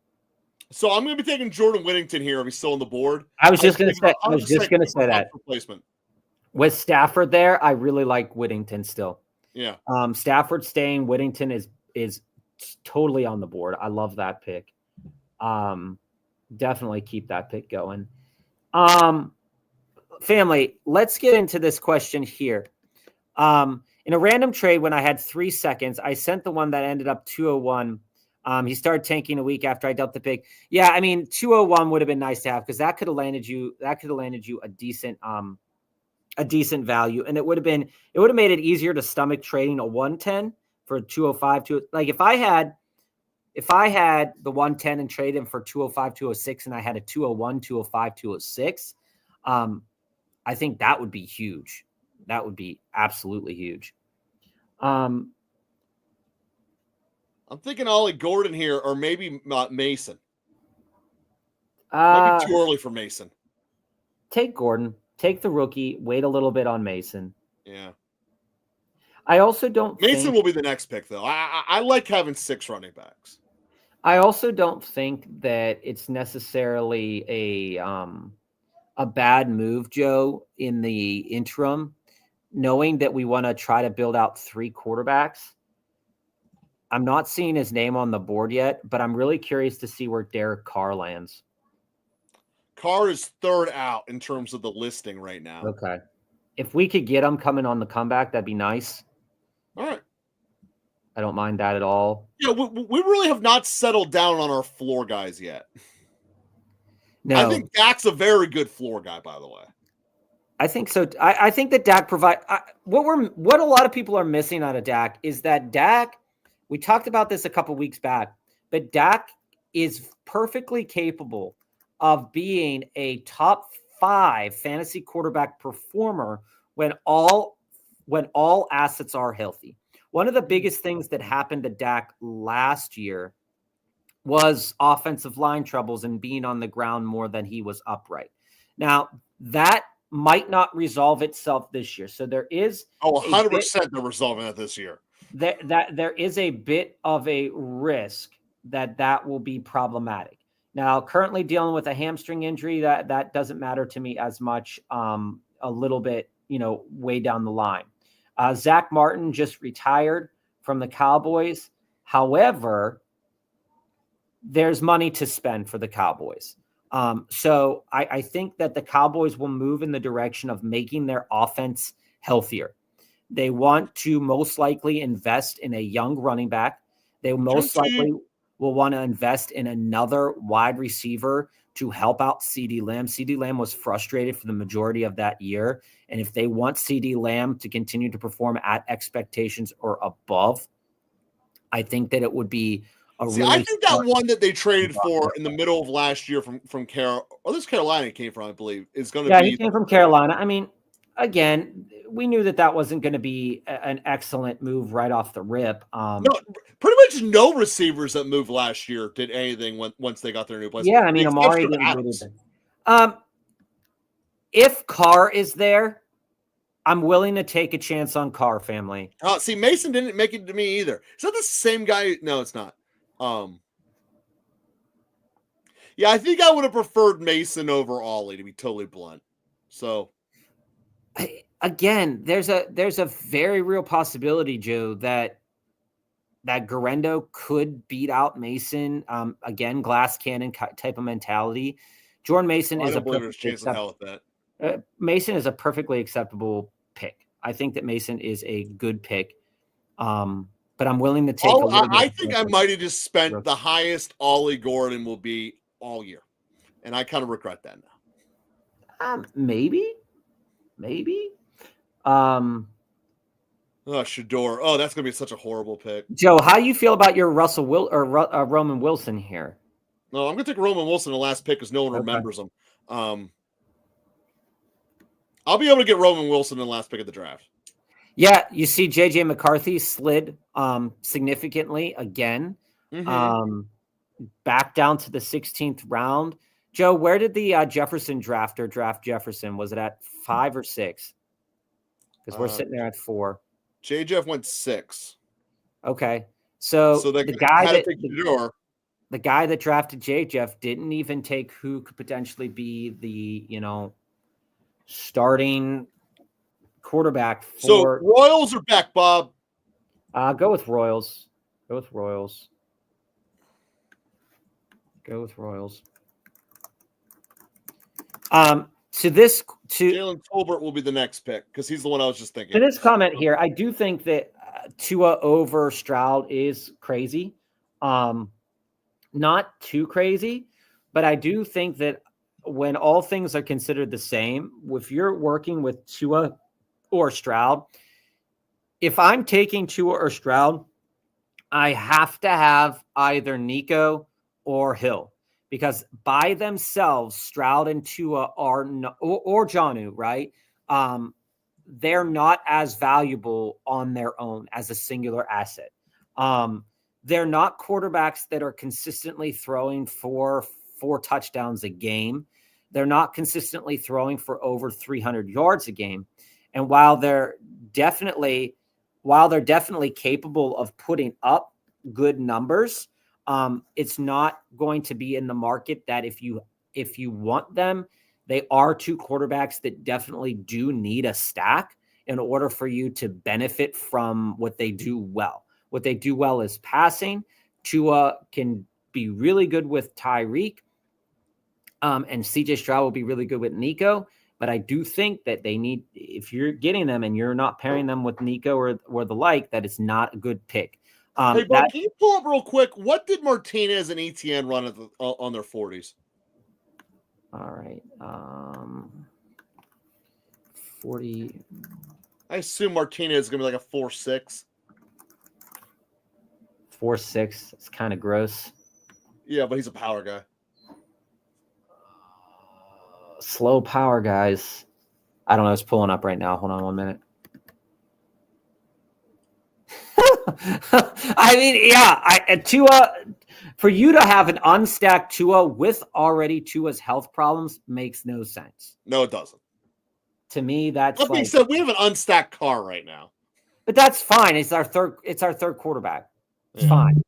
So I'm going to be taking Jordan Whittington here if he's still on the board. I was just going to say that. Replacement. With Stafford there, I really like Whittington still. Yeah. Stafford staying, Whittington is totally on the board. I love that pick. Definitely keep that pick going. Family, let's get into this question here. In a random trade, when I had 3 seconds, I sent the one that ended up 201. He started tanking a week after I dealt the pick. Yeah, I mean, 201 would have been nice to have, because that could have landed you a decent value, and it would have made it easier to stomach trading a 110 for a 205 to, like, if I had the 110 and trade him for 205, 206, and I had a 201, 205, 206, I think that would be huge. That would be absolutely huge. I'm thinking Ollie Gordon here, or maybe Mason. Might be too early for Mason. Take Gordon. Take the rookie. Wait a little bit on Mason. Yeah. I also don't Mason will be the next pick, though. I like having 6 running backs. I also don't think that it's necessarily a bad move, Joe, in the interim, knowing that we want to try to build out 3 quarterbacks. I'm not seeing his name on the board yet, but I'm really curious to see where Derek Carr lands. Carr is third out in terms of the listing right now. Okay. If we could get him coming on the comeback, that'd be nice. All right. I don't mind that at all. Yeah, we really have not settled down on our floor guys yet. No. I think Dak's a very good floor guy, by the way. I think so. I think that Dak what a lot of people are missing out of Dak is that Dak, we talked about this a couple weeks back, but Dak is perfectly capable of being a top 5 fantasy quarterback performer when all assets are healthy. One of the biggest things that happened to Dak last year was offensive line troubles and being on the ground more than he was upright. Now, that might not resolve itself this year. So there is 100% they're resolving that this year. That there is a bit of a risk that will be problematic. Now, currently dealing with a hamstring injury, that doesn't matter to me as much. A little bit, way down the line. Zach Martin just retired from the Cowboys. However, there's money to spend for the Cowboys. So I think that the Cowboys will move in the direction of making their offense healthier. They want to most likely invest in a young running back. They most likely will want to invest in another wide receiver to help out CeeDee Lamb. CeeDee Lamb was frustrated for the majority of that year. And if they want CeeDee Lamb to continue to perform at expectations or above, I think that it would be I think that one that they traded for in the middle of last year from Carolina it came from, I believe, is going to be. Yeah, he came from Carolina. I mean, again, we knew that wasn't going to be an excellent move right off the rip. No, pretty much no receivers that moved last year did anything once they got their new place. Yeah, I mean, Amari didn't do anything. If Carr is there, I'm willing to take a chance on Carr, family. See, Mason didn't make it to me either. Is that the same guy? No, it's not. Yeah, I think I would have preferred Mason over Ollie, to be totally blunt. So, again, there's a very real possibility, Joe, that Garendo could beat out Mason. Again, glass cannon type of mentality. Jordan Mason is Mason is a perfectly acceptable pick. I think that Mason is a good pick. But I'm willing to take. I think I might have just spent the highest Ollie Gordon will be all year, and I kind of regret that now. Maybe. Shador. Oh, that's gonna be such a horrible pick. Joe, how do you feel about your Roman Wilson here? No, I'm gonna take Roman Wilson the last pick because no one remembers him. I'll be able to get Roman Wilson in the last pick of the draft. Yeah, you see JJ McCarthy slid significantly again. Mm-hmm. Back down to the 16th round. Joe, where did the Jefferson drafter draft Jefferson? Was it at 5 or 6? Because we're sitting there at 4. JJF went 6. Okay. So the guy that drafted JJF didn't even take who could potentially be the, starting quarterback for. So Royals are back, Bob. Go with Royals. Jalen Tolbert will be the next pick because he's the one I was just thinking. To this comment here, I do think that Tua over Stroud is crazy. Not too crazy, but I do think that when all things are considered the same, if you're working with Tua or Stroud, if I'm taking Tua or Stroud, I have to have either Nico or Hill, because by themselves, Stroud and Tua are or Jonnu, right? They're not as valuable on their own as a singular asset. They're not quarterbacks that are consistently throwing for 4 touchdowns a game. They're not consistently throwing for over 300 yards a game. And while they're definitely capable of putting up good numbers, it's not going to be in the market that if you want them, they are 2 quarterbacks that definitely do need a stack in order for you to benefit from what they do well. What they do well is passing. Tua can be really good with Tyreek. And CJ Stroud will be really good with Nico. But I do think that they need, if you're getting them and you're not pairing them with Nico or the like, that it's not a good pick. Hey, Bob, can you pull up real quick? What did Martinez and ETN run at on their 40s? All right. 40. I assume Martinez is going to be like a 4.6. 4.6. It's kind of gross. Yeah, but he's a power guy. Slow power guys. I don't know. It's pulling up right now. Hold on 1 minute. I mean, yeah. Tua, for you to have an unstacked Tua with already Tua's health problems makes no sense. No, it doesn't. To me, that's that being said, we have an unstacked car right now. But that's fine. It's our third quarterback. It's fine.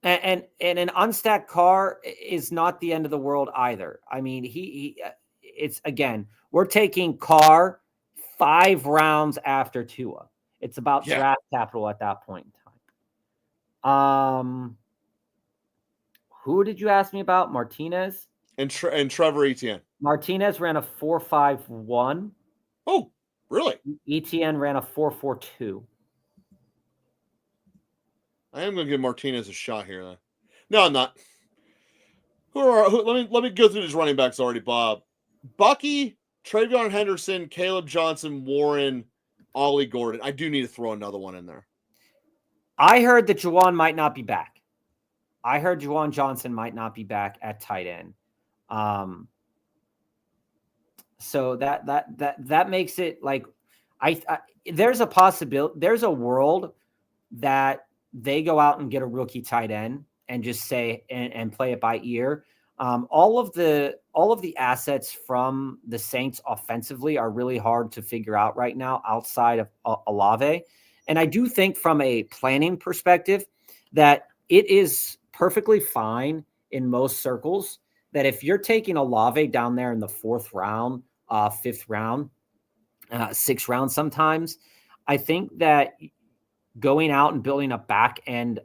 And an unstacked car is not the end of the world either. I mean, it's again, we're taking Carr 5 rounds after Tua. It's about draft capital at that point in time. Who did you ask me about? Martinez and Trevor Etienne. Martinez ran a 4.51. Oh, really? Etienne ran a 4.42. I am going to give Martinez a shot here, then. No, I'm not. Let me go through these running backs already, Bob. Bucky, Travion Henderson, Caleb Johnson, Warren, Ollie Gordon. I do need to throw another one in there. I heard that Juwan might not be back. I heard Juwan Johnson might not be back at tight end. So that makes it like there's a possibility. There's a world that they go out and get a rookie tight end and just say and play it by ear. All of the assets from the Saints offensively are really hard to figure out right now outside of Olave. And I do think from a planning perspective that it is perfectly fine in most circles that if you're taking Olave down there in the 4th round, 5th round, 6th round sometimes, I think that going out and building a back end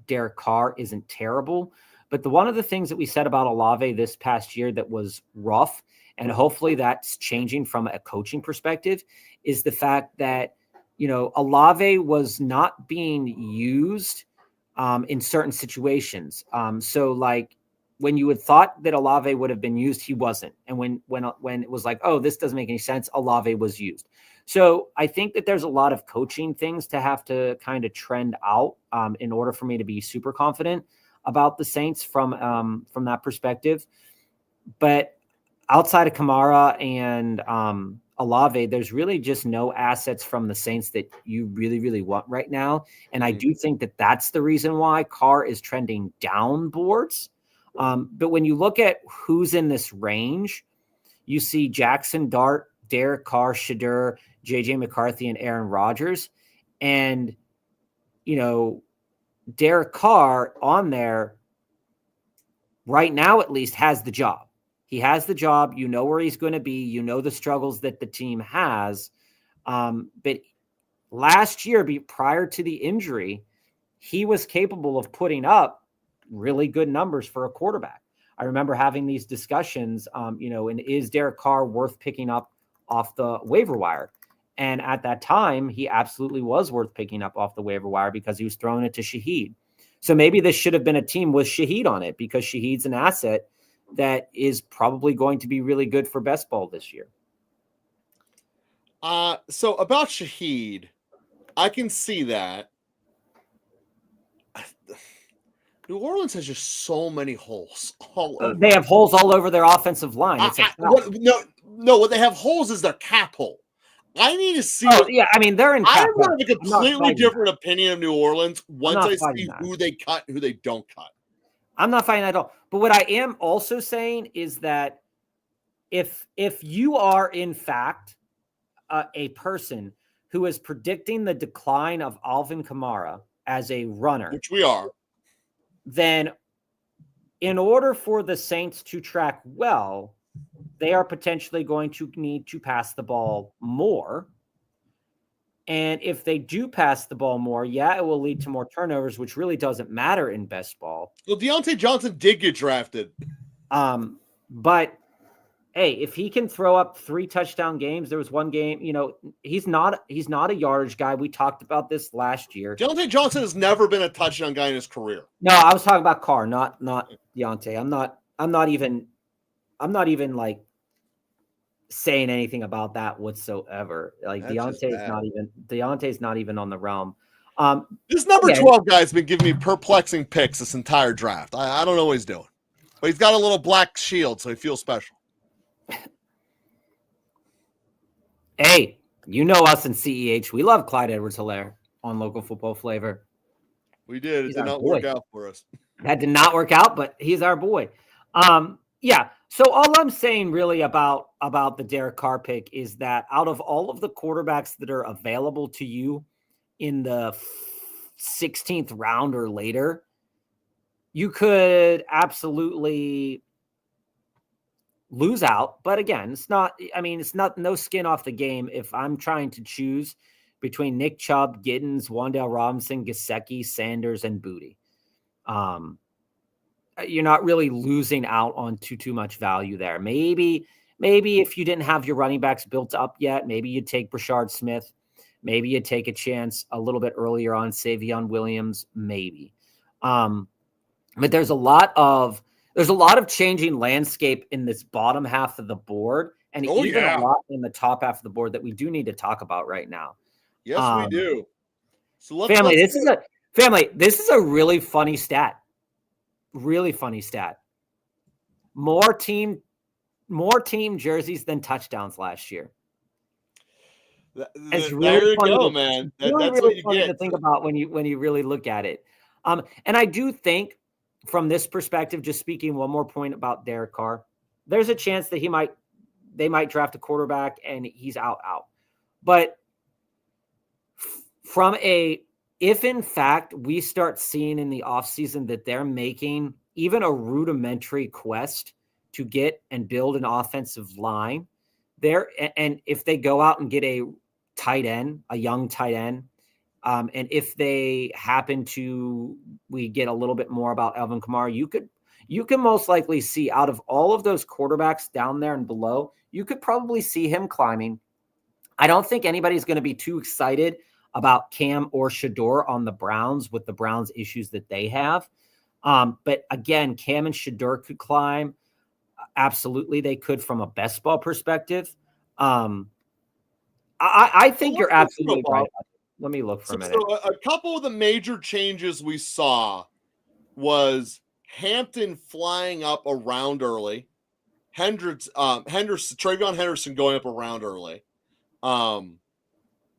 Derek Carr isn't terrible. But one of the things that we said about Olave this past year that was rough, and hopefully that's changing from a coaching perspective, is the fact that, Olave was not being used in certain situations. So like when you had thought that Olave would have been used, he wasn't. And when it was like, oh, this doesn't make any sense, Olave was used. So I think that there's a lot of coaching things to have to kind of trend out in order for me to be super confident about the Saints from that perspective. But outside of Kamara and Olave, there's really just no assets from the Saints that you really, really want right now. And I do think that that's the reason why Carr is trending down boards. But when you look at who's in this range, you see Jackson Dart, Derek Carr, Shadur, JJ McCarthy, and Aaron Rodgers. And, Derek Carr on there right now, at least, has the job. He has the job. You know where he's going to be. You know the struggles that the team has. But last year, prior to the injury, he was capable of putting up really good numbers for a quarterback. I remember having these discussions, and is Derek Carr worth picking up off the waiver wire? And at that time, he absolutely was worth picking up off the waiver wire because he was throwing it to Shaheed. So maybe this should have been a team with Shaheed on it because Shaheed's an asset that is probably going to be really good for best ball this year. So about Shaheed, I can see that. New Orleans has just so many holes all over. They have holes all over their offensive line. What they have holes is their cap hole. I need to see. They're in. I have a completely different opinion of New Orleans once I see who they cut, who they don't cut. I'm not fighting that at all. But what I am also saying is that if you are in fact a person who is predicting the decline of Alvin Kamara as a runner, which we are, then in order for the Saints to track well, they are potentially going to need to pass the ball more. And if they do pass the ball more, it will lead to more turnovers, which really doesn't matter in best ball. Well, Deontay Johnson did get drafted. But hey, if he can throw up 3 touchdown games, there was one game, he's not a yardage guy. We talked about this last year. Deontay Johnson has never been a touchdown guy in his career. No, I was talking about Carr, not Deontay. I'm not even like saying anything about that whatsoever. Like Deontay's not even on the realm. This number 12 guy's been giving me perplexing picks this entire draft. I don't know what he's doing, but he's got a little black shield, so he feels special. Hey, you know us in CEH. We love Clyde Edwards-Helaire on Local Football Flavor. We did. It did not work out for us. That did not work out, but he's our boy. Yeah. So all I'm saying really about the Derek Carr pick is that out of all of the quarterbacks that are available to you in the 16th round or later, you could absolutely lose out. But again, it's not no skin off the game if I'm trying to choose between Nick Chubb, Giddens, Wan'Dale Robinson, Gesicki, Sanders, and Booty. You're not really losing out on too much value there. Maybe if you didn't have your running backs built up yet, maybe you take Brashard Smith. Maybe you take a chance a little bit earlier on Savion Williams, maybe. But there's a lot of changing landscape in this bottom half of the board, and a lot in the top half of the board that we do need to talk about right now. Yes, we do. So this is a really funny stat. Really funny stat. More team jerseys than touchdowns last year. It's really funny, man. That's really what you funny get to think about when you really look at it. And I do think from this perspective, just speaking one more point about Derek Carr, there's a chance that they might draft a quarterback and he's out. But if in fact we start seeing in the offseason that they're making even a rudimentary quest to get and build an offensive line there, and if they go out and get a young tight end, and if they happen to, we get a little bit more about Alvin Kamara, you can most likely see out of all of those quarterbacks down there and below, you could probably see him climbing. I don't think anybody's going to be too excited about Cam or Shador on the Browns with the Browns issues that they have. But again, Cam and Shador could climb. Absolutely, they could from a best ball perspective. I think you're absolutely right. Let me look for a minute. So a couple of the major changes we saw was Hampton flying up a round early. Travion Henderson going up a round early.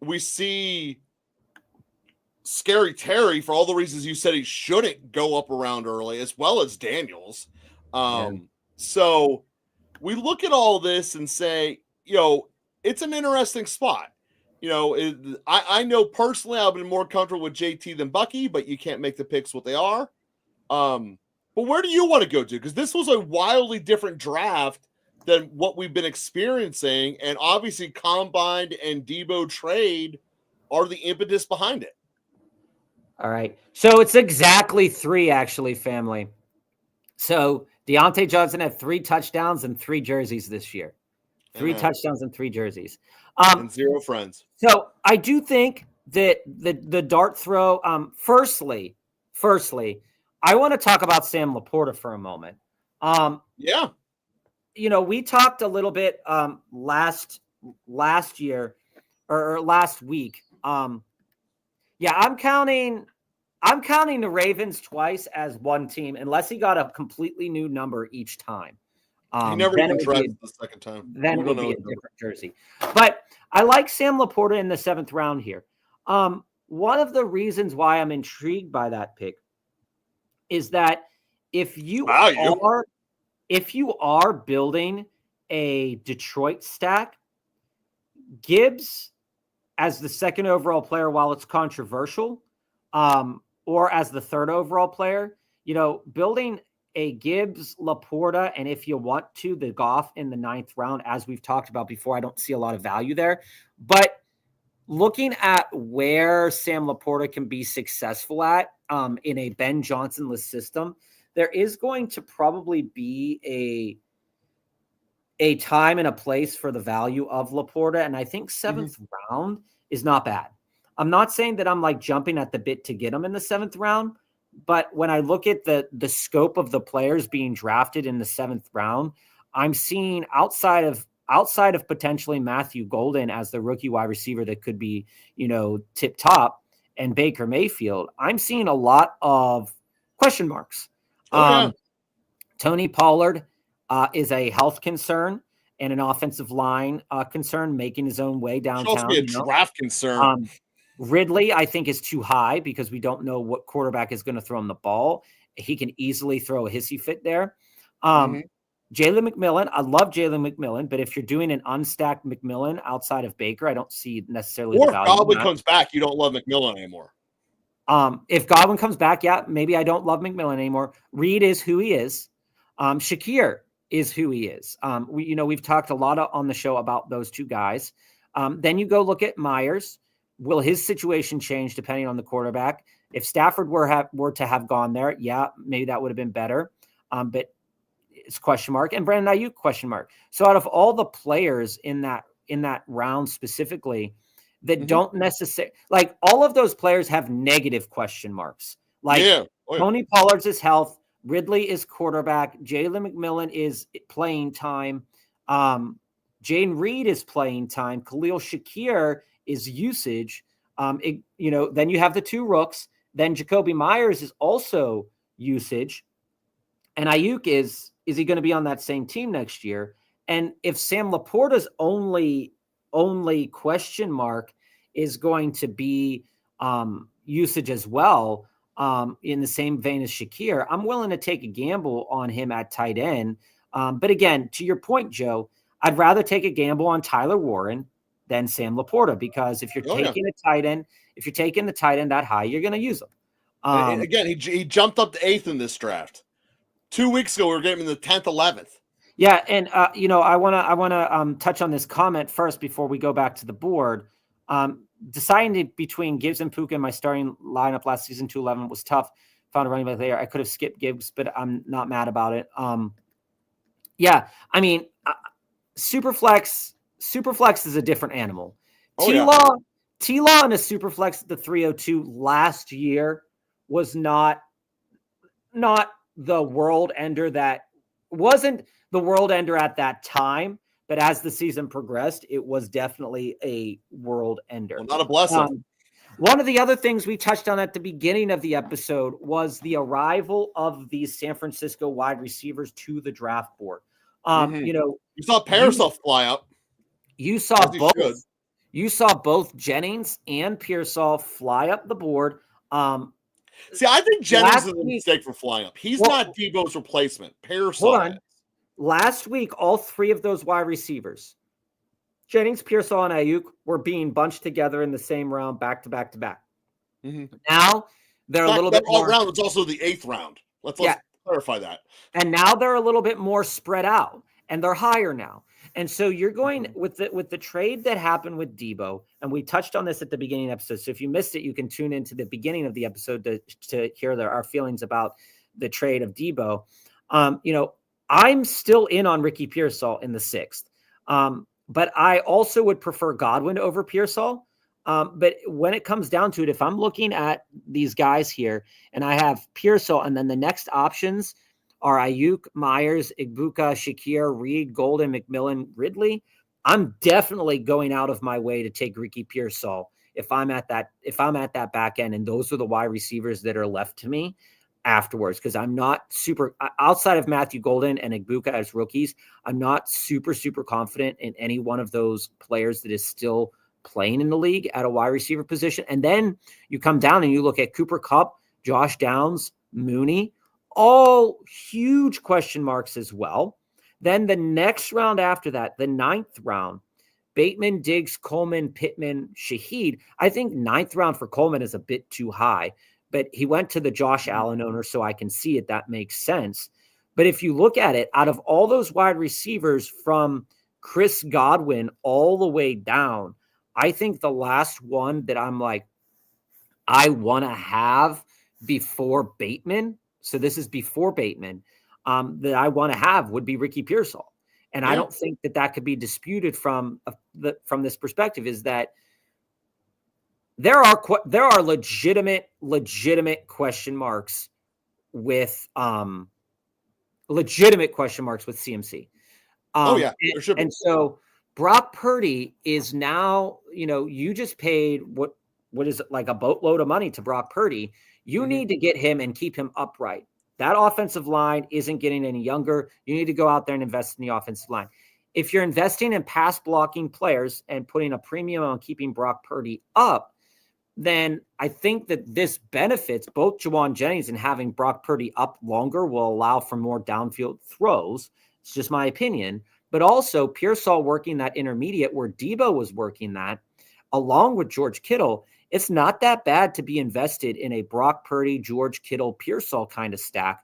We see Scary Terry, for all the reasons you said he shouldn't go up around early, as well as Daniels. So we look at all this and say, it's an interesting spot. I know personally I've been more comfortable with JT than Bucky, but you can't make the picks what they are. But where do you want to go to? Because this was a wildly different draft than what we've been experiencing. And obviously Combine and Deebo trade are the impetus behind it. All right. So it's exactly 3, actually, family. So Deontay Johnson had 3 touchdowns and 3 jerseys this year. 3 touchdowns and 3 jerseys. And 0 friends. So I do think that the dart throw, firstly, I want to talk about Sam Laporta for a moment. Yeah. We talked a little bit last year or last week. I'm counting the Ravens twice as one team, unless he got a completely new number each time. He never even tried the second time. Then it would be a different jersey. But I like Sam Laporta in the 7th round here. One of the reasons why I'm intrigued by that pick is that if you are building a Detroit stack, Gibbs as the 2nd overall player, while it's controversial, or as the 3rd overall player, building a Gibbs, Laporta, and if you want to, the Goff in the 9th round, as we've talked about before, I don't see a lot of value there. But looking at where Sam Laporta can be successful at in a Ben Johnson-less system, there is going to probably be a time and a place for the value of Laporta, and I think 7th round is not bad. I'm not saying that I'm like jumping at the bit to get him in the 7th round, but when I look at the scope of the players being drafted in the 7th round, I'm seeing outside of potentially Matthew Golden as the rookie wide receiver that could be, tip top, and Baker Mayfield, I'm seeing a lot of question marks. Tony Pollard is a health concern and an offensive line concern, making his own way downtown. Should also be a draft concern. Ridley, I think, is too high because we don't know what quarterback is going to throw him the ball. He can easily throw a hissy fit there. Jalen McMillan, I love Jalen McMillan, but if you're doing an unstacked McMillan outside of Baker, I don't see necessarily or the value. If Godwin comes back, you don't love McMillan anymore. If Godwin comes back, yeah, maybe I don't love McMillan anymore. Reed is who he is. Shakir is who he is. We've talked a lot on the show about those two guys. Then you go look at Myers. Will his situation change depending on the quarterback? If Stafford were to have gone there, yeah, maybe that would have been better. But it's question mark. And Brandon Ayuk, question mark. So out of all the players in that round specifically that don't necessarily, like, all of those players have negative question marks. Like Tony Pollard's his health. Ridley is quarterback. Jalen McMillan is playing time. Jane Reed is playing time. Khalil Shakir is usage. Then you have the two rooks. Then Jacoby Myers is also usage. And Ayuk is he going to be on that same team next year? And if Sam Laporta's only question mark is going to be usage as well, in the same vein as Shakir, I'm willing to take a gamble on him at tight end. But again, to your point, Joe, I'd rather take a gamble on Tyler Warren than Sam Laporta, because if you're taking a tight end, if you're taking the tight end that high, you're going to use him. Again, he jumped up to 8th in this draft. 2 weeks ago, we were getting him in the 10th, 11th. Yeah, and I want to touch on this comment first before we go back to the board. Deciding between Gibbs and Puka in my starting lineup last season, 211 was tough. Found a running back there. I could have skipped Gibbs, but I'm not mad about it. Superflex is a different animal. T-Law in a Superflex at the 302 last year was not the world ender. That wasn't the world ender at that time, but as the season progressed, it was definitely a world ender. Well, not a blessing. One of the other things we touched on at the beginning of the episode was the arrival of these San Francisco wide receivers to the draft board. You saw Parasol fly up. You saw both. You saw both Jennings and Pearsall fly up the board. See, I think Jennings is a mistake for flying up. He's not Deebo's replacement. Pearsall. Last week, all three of those wide receivers, Jennings, Pearsall, and Ayuk, were being bunched together in the same round, back to back to back. Now they're a little bit more. Round was also the 8th round. Let's clarify that. And now they're a little bit more spread out, and they're higher now. And so you're going with the trade that happened with Deebo, and we touched on this at the beginning of the episode. So if you missed it, you can tune into the beginning of the episode to hear our feelings about the trade of Deebo. I'm still in on Ricky Pearsall in the 6th, but I also would prefer Godwin over Pearsall. But when it comes down to it, if I'm looking at these guys here and I have Pearsall, and then the next options are Ayuk, Myers, Igbuka, Shakir, Reed, Golden, McMillan, Ridley, I'm definitely going out of my way to take Ricky Pearsall if I'm at that back end, and those are the wide receivers that are left to me afterwards, because I'm not super, outside of Matthew Golden and Igbuka as rookies, I'm not super confident in any one of those players that is still playing in the league at a wide receiver position. And then you come down and you look at Cooper Kupp, Josh Downs, Mooney, all huge question marks as well. Then the next round after that, the 9th round, Bateman, Diggs, Coleman, Pittman, Shaheed. I think 9th round for Coleman is a bit too high, but he went to the Josh Allen owner, so I can see it. That makes sense. But if you look at it, out of all those wide receivers from Chris Godwin all the way down, I think the last one that I'm like, I want to have before Bateman, so this is before Bateman, that I want to have would be Ricky Pearsall. And I don't think that could be disputed from this perspective, is that there are legitimate question marks with CMC. There should be. And so Brock Purdy is now, you just paid what is it, like a boatload of money to Brock Purdy. You need to get him and keep him upright. That offensive line isn't getting any younger. You need to go out there and invest in the offensive line. If you're investing in pass blocking players and putting a premium on keeping Brock Purdy up, then I think that this benefits both Juwan Jennings, and having Brock Purdy up longer will allow for more downfield throws. It's just my opinion. But also Pearsall working that intermediate where Deebo was working that, along with George Kittle. It's not that bad to be invested in a Brock Purdy, George Kittle, Pearsall kind of stack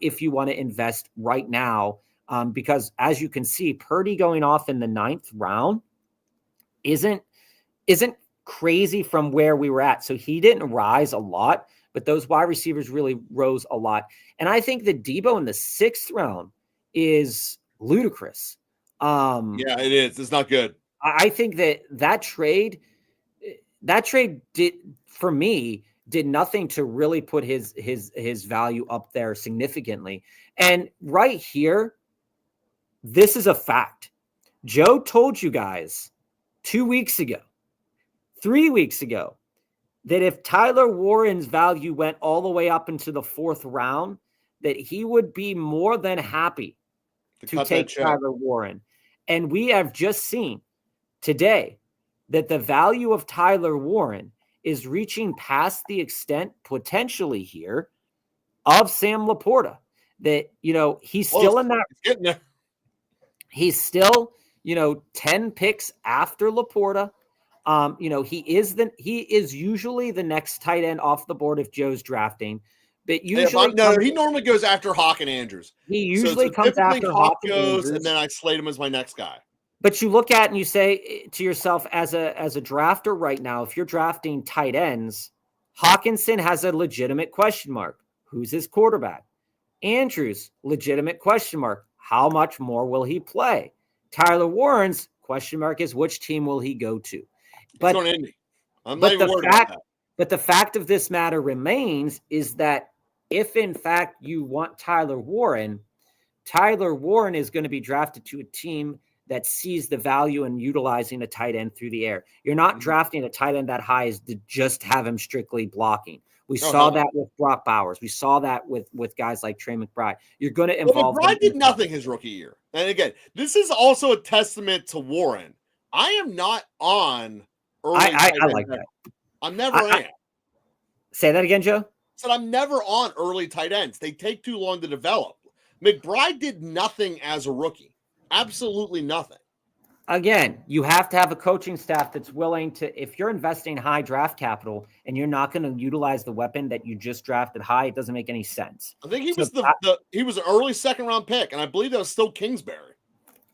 if you want to invest right now. Because as you can see, Purdy going off in the 9th round isn't crazy from where we were at. So he didn't rise a lot, but those wide receivers really rose a lot. And I think that Deebo in the 6th round is ludicrous. It is. It's not good. I think that trade did, for me, did nothing to really put his value up there significantly. And right here, this is a fact. Joe told you guys 2 weeks ago, 3 weeks ago, that if Tyler Warren's value went all the way up into the 4th round, that he would be more than happy to take Tyler Warren. And we have just seen today that the value of Tyler Warren is reaching past the extent potentially here of Sam Laporta. That, he's still in that. He's still, 10 picks after Laporta. He is usually the next tight end off the board if Joe's drafting. But usually, he normally goes after Hawk and Andrews. He usually comes after Hawk goes, and then I slate him as my next guy. But you look at and you say to yourself, as a drafter right now, if you're drafting tight ends, Hawkinson has a legitimate question mark. Who's his quarterback? Andrews, legitimate question mark. How much more will he play? Tyler Warren's question mark is which team will he go to? But the fact of this matter remains is that if in fact you want Tyler Warren is going to be drafted to a team that sees the value in utilizing a tight end through the air. You're not drafting a tight end that high as to just have him strictly blocking. We saw that with Brock Bowers. We saw that with guys like Trey McBride. You're going to involve. McBride did nothing his rookie year. And again, this is also a testament to Warren. I am not on early. I like that. I'm never am. Say that again, Joe. Said I'm never on early tight ends. They take too long to develop. McBride did nothing as a rookie. Absolutely nothing. Again, you have to have a coaching staff that's willing to, if you're investing high draft capital and you're not going to utilize the weapon that you just drafted high, it doesn't make any sense. I think he was he was an early 2nd round pick, and I believe that was still Kingsbury.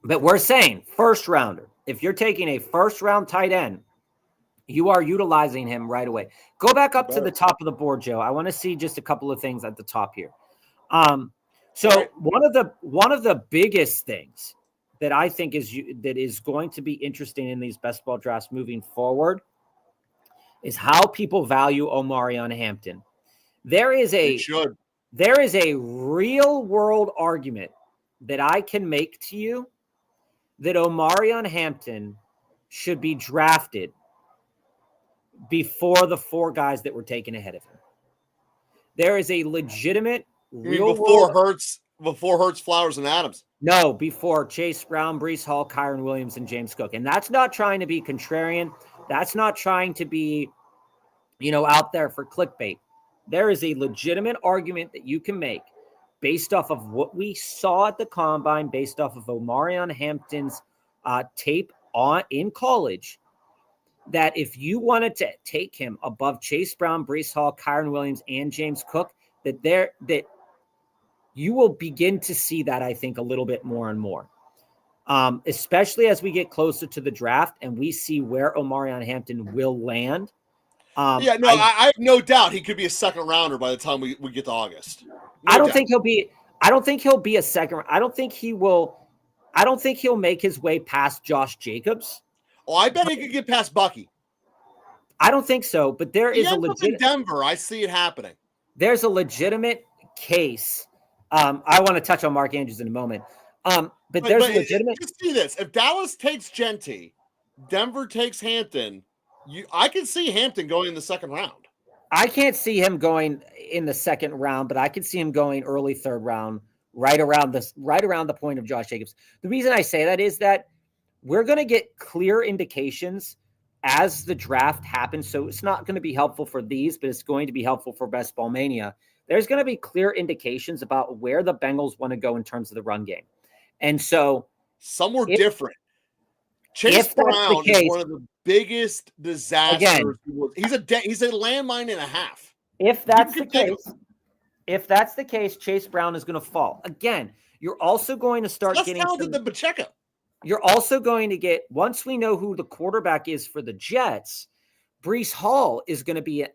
But we're saying 1st rounder. If you're taking a 1st round tight end, you are utilizing him right away. Go back up to the top of the board, Joe. I want to see just a couple of things at the top here. So one of the biggest things that I think is going to be interesting in these best ball drafts moving forward is how people value Omarion Hampton. There is a real world argument that I can make to you that Omarion Hampton should be drafted before the 4 guys that were taken ahead of him. There is a legitimate before Hurts, Flowers, and Adams. No, before Chase Brown, Breece Hall, Kyron Williams, and James Cook. And that's not trying to be contrarian. That's not trying to be, out there for clickbait. There is a legitimate argument that you can make based off of what we saw at the combine, based off of Omarion Hampton's tape in college, that if you wanted to take him above Chase Brown, Breece Hall, Kyron Williams, and James Cook, that you will begin to see that, I think, a little bit more and more, especially as we get closer to the draft and we see where Omarion Hampton will land. I have no doubt he could be a 2nd rounder by the time we get to August. I don't think he'll be a second. I don't think he will. I don't think he'll make his way past Josh Jacobs. Oh, I bet he could get past Bucky. I don't think so, but there He is a ends up in legit. Denver. I see it happening. There's a legitimate case. I want to touch on Mark Andrews in a moment. But there's a legitimate. Just see this: if Dallas takes Genty, Denver takes Hampton. I can see Hampton going in the second round. I can't see him going in the second round, but I could see him going early third round, right around the point of Josh Jacobs. The reason I say that is that we're going to get clear indications as the draft happens. So it's not going to be helpful for these, but it's going to be helpful for Best Ball Mania. There's going to be clear indications about where the Bengals want to go in terms of the run game. And so somewhere different. Chase Brown is one of the biggest disasters. Again, he's a landmine and a half. If that's the case, Chase Brown is going to fall. Again, you're also going to start getting the Pacheco. You're also going to get, once we know who the quarterback is for the Jets, Breece Hall is going to be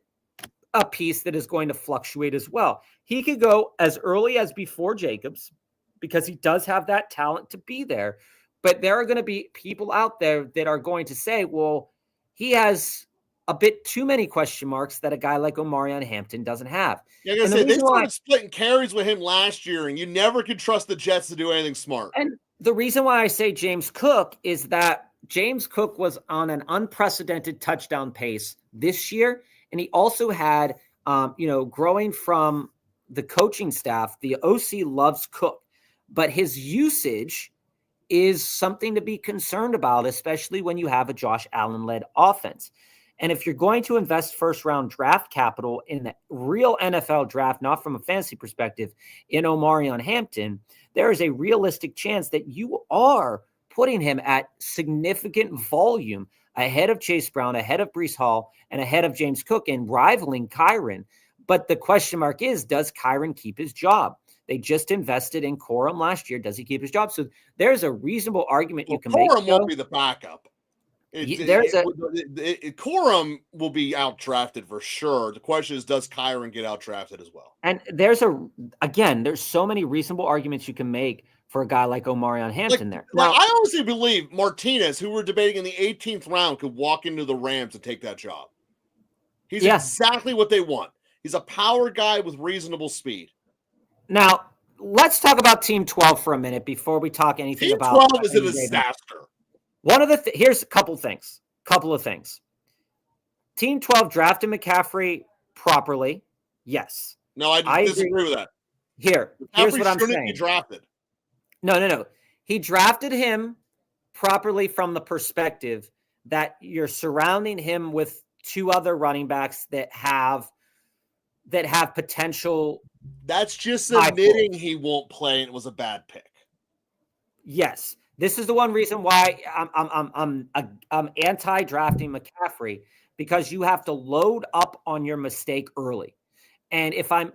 a piece that is going to fluctuate as well. He could go as early as before Jacobs because he does have that talent to be there. But there are going to be people out there that are going to say, well, he has a bit too many question marks that a guy like Omarion Hampton doesn't have. Yeah, they started splitting carries with him last year, and you never could trust the Jets to do anything smart. And the reason why I say James Cook is that James Cook was on an unprecedented touchdown pace this year. And he also had, growing from the coaching staff, the OC loves Cook, but his usage is something to be concerned about, especially when you have a Josh Allen-led offense. And if you're going to invest first-round draft capital in the real NFL draft, not from a fantasy perspective, in Omarion Hampton, there is a realistic chance that you are putting him at significant volume ahead of Chase Brown, ahead of Breece Hall, and ahead of James Cook, and rivaling Kyron. But the question mark is, does Kyron keep his job? They just invested in Corum last year. Does he keep his job? So there's a reasonable argument you can make. Corum won't be the backup. Corum will be out-drafted for sure. The question is, does Kyron get out-drafted as well? And there's so many reasonable arguments you can make for a guy like Omarion Hampton there. Now, I honestly believe Martinez, who we're debating in the 18th round, could walk into the Rams and take that job. He's exactly what they want. He's a power guy with reasonable speed. Now, let's talk about Team 12 for a minute before we talk anything about Team 12 is a disaster. Here's a couple of things. Team 12 drafted McCaffrey properly. Yes. No, I disagree with that. Here's what I'm saying. Be drafted. No. He drafted him properly from the perspective that you're surrounding him with two other running backs that have potential. That's just admitting he won't play and it was a bad pick. Yes. This is the one reason why I'm anti-drafting McCaffrey, because you have to load up on your mistake early. And if I'm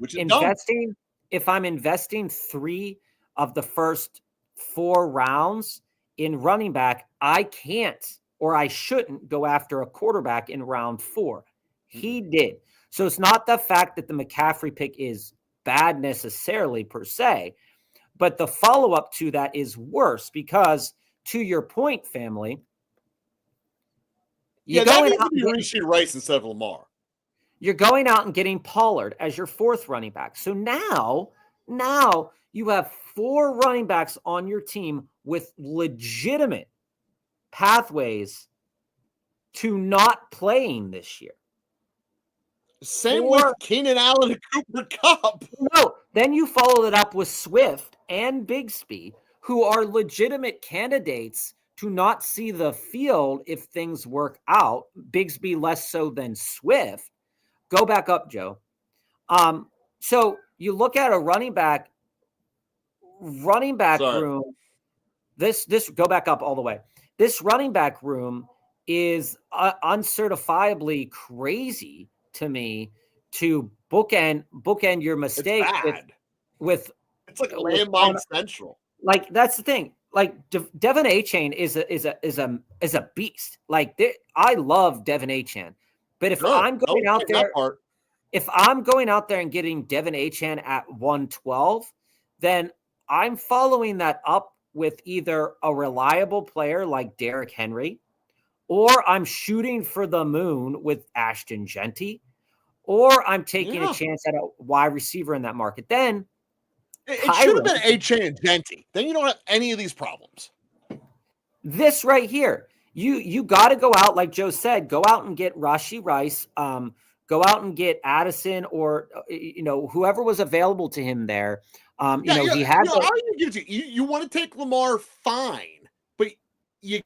investing 3 of the first 4 rounds in running back, I can't or I shouldn't go after a quarterback in round 4. He did. So it's not the fact that the McCaffrey pick is bad necessarily per se, but the follow-up to that is worse because, to your point, family, that needs to be Rashee Rice instead of Lamar. You're going out and getting Pollard as your 4th running back. So now you have 4 running backs on your team with legitimate pathways to not playing this year. Same with Keenan Allen and Cooper Kupp. No, then you follow it up with Swift and Bigsby, who are legitimate candidates to not see the field if things work out. Bigsby less so than Swift. Go back up, Joe. So you look at a running back room. This go back up all the way. This running back room is uncertifiably crazy to me to bookend your mistake with it's like a landmine central. Like that's the thing. Like Devin Achane is a beast. Like I love Devin Achane, but if I'm going out there and getting Devin Achane at 112, then I'm following that up with either a reliable player like Derrick Henry, or I'm shooting for the moon with Ashton Genty, or I'm taking a chance at a wide receiver in that market. Then it should have been A-Chain and Genty. Then you don't have any of these problems. This right here, you got to go out, like Joe said, go out and get Rashee Rice, go out and get Addison, or whoever was available to him there. He had. You want to take Lamar, fine, but you're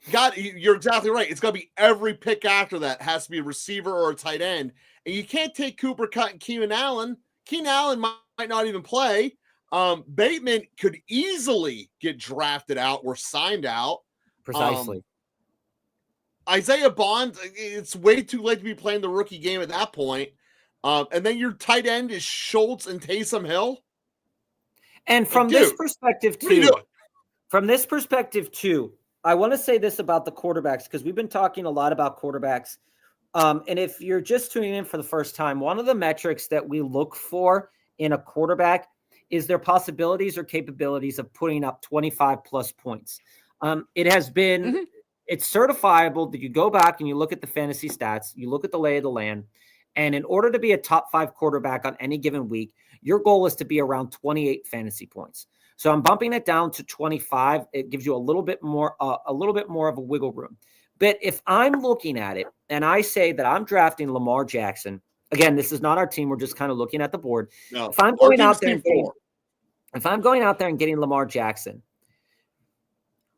exactly right. It's got to be every pick after that has to be a receiver or a tight end, and you can't take Cooper Kupp and Keenan Allen. Keenan Allen might not even play. Bateman could easily get drafted out or signed out. Precisely. Isaiah Bond, it's way too late to be playing the rookie game at that point. And then your tight end is Schultz and Taysom Hill. And from this perspective too, I want to say this about the quarterbacks, because we've been talking a lot about quarterbacks. And if you're just tuning in for the first time, one of the metrics that we look for in a quarterback is their possibilities or capabilities of putting up 25 plus points. It has been, it's certifiable that you go back and you look at the fantasy stats, you look at the lay of the land, and in order to be a top 5 quarterback on any given week, your goal is to be around 28 fantasy points. So I'm bumping it down to 25. It gives you a little bit more of a wiggle room. But if I'm looking at it and I say that I'm drafting Lamar Jackson, again, this is not our team. We're just kind of looking at the board. No, if I'm going out there and getting Lamar Jackson,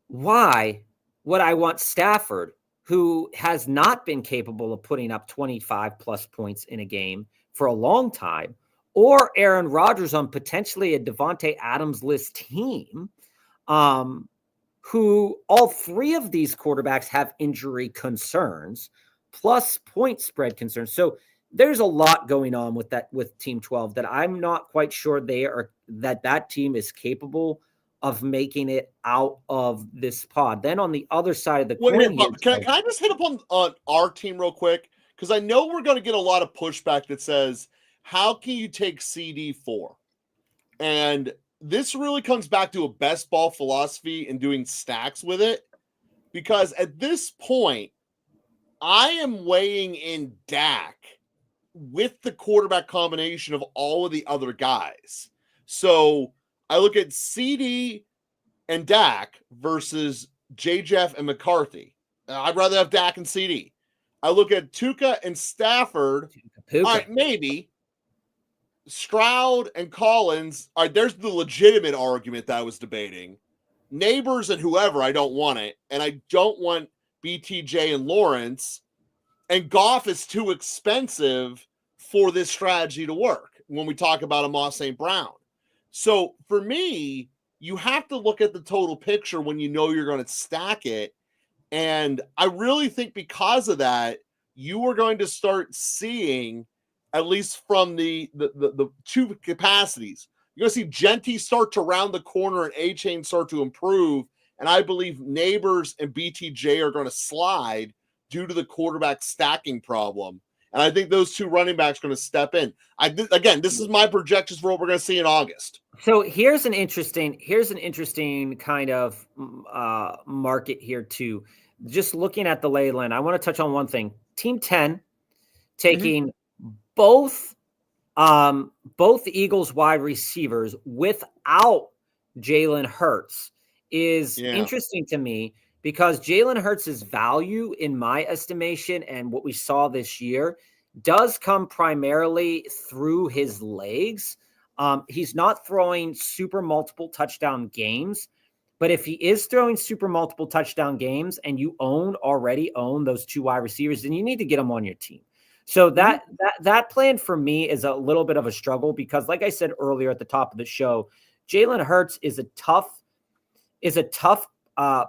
why would I want Stafford, who has not been capable of putting up 25 plus points in a game for a long time, or Aaron Rodgers on potentially a Devontae Adams-less team, who all 3 of these quarterbacks have injury concerns, plus point spread concerns. So there's a lot going on with Team 12 that I'm not quite sure that team is capable of making it out of this pod. Then on the other side of the coin, can I just hit up on our team real quick? Because I know we're going to get a lot of pushback that says, how can you take CD4? And this really comes back to a best ball philosophy and doing stacks with it. Because at this point, I am weighing in Dak with the quarterback combination of all of the other guys. So I look at CD and Dak versus J. Jeff and McCarthy. I'd rather have Dak and CD. I look at Tuca and Stafford. All right, maybe. Stroud and Collins. All right, there's the legitimate argument that I was debating. Neighbors and whoever, I don't want it. And I don't want BTJ and Lawrence. And Goff is too expensive for this strategy to work when we talk about Amon St. Brown. So for me, you have to look at the total picture when you know you're going to stack it. And I really think because of that, you are going to start seeing, at least from the 2 capacities, you're going to see Genty start to round the corner and A-Chain start to improve. And I believe Neighbors and BTJ are going to slide due to the quarterback stacking problem. And I think those 2 running backs are going to step in. Again, this is my projections for what we're going to see in August. So here's an interesting kind of market here too. Just looking at the lay of the land, I want to touch on one thing. Team 10 taking both the Eagles wide receivers without Jalen Hurts is interesting to me, because Jalen Hurts' value, in my estimation, and what we saw this year, does come primarily through his legs. He's not throwing super multiple touchdown games, but if he is throwing super multiple touchdown games and you already own those 2 wide receivers, then you need to get them on your team. So that plan for me is a little bit of a struggle, because like I said earlier at the top of the show, Jalen Hurts is a tough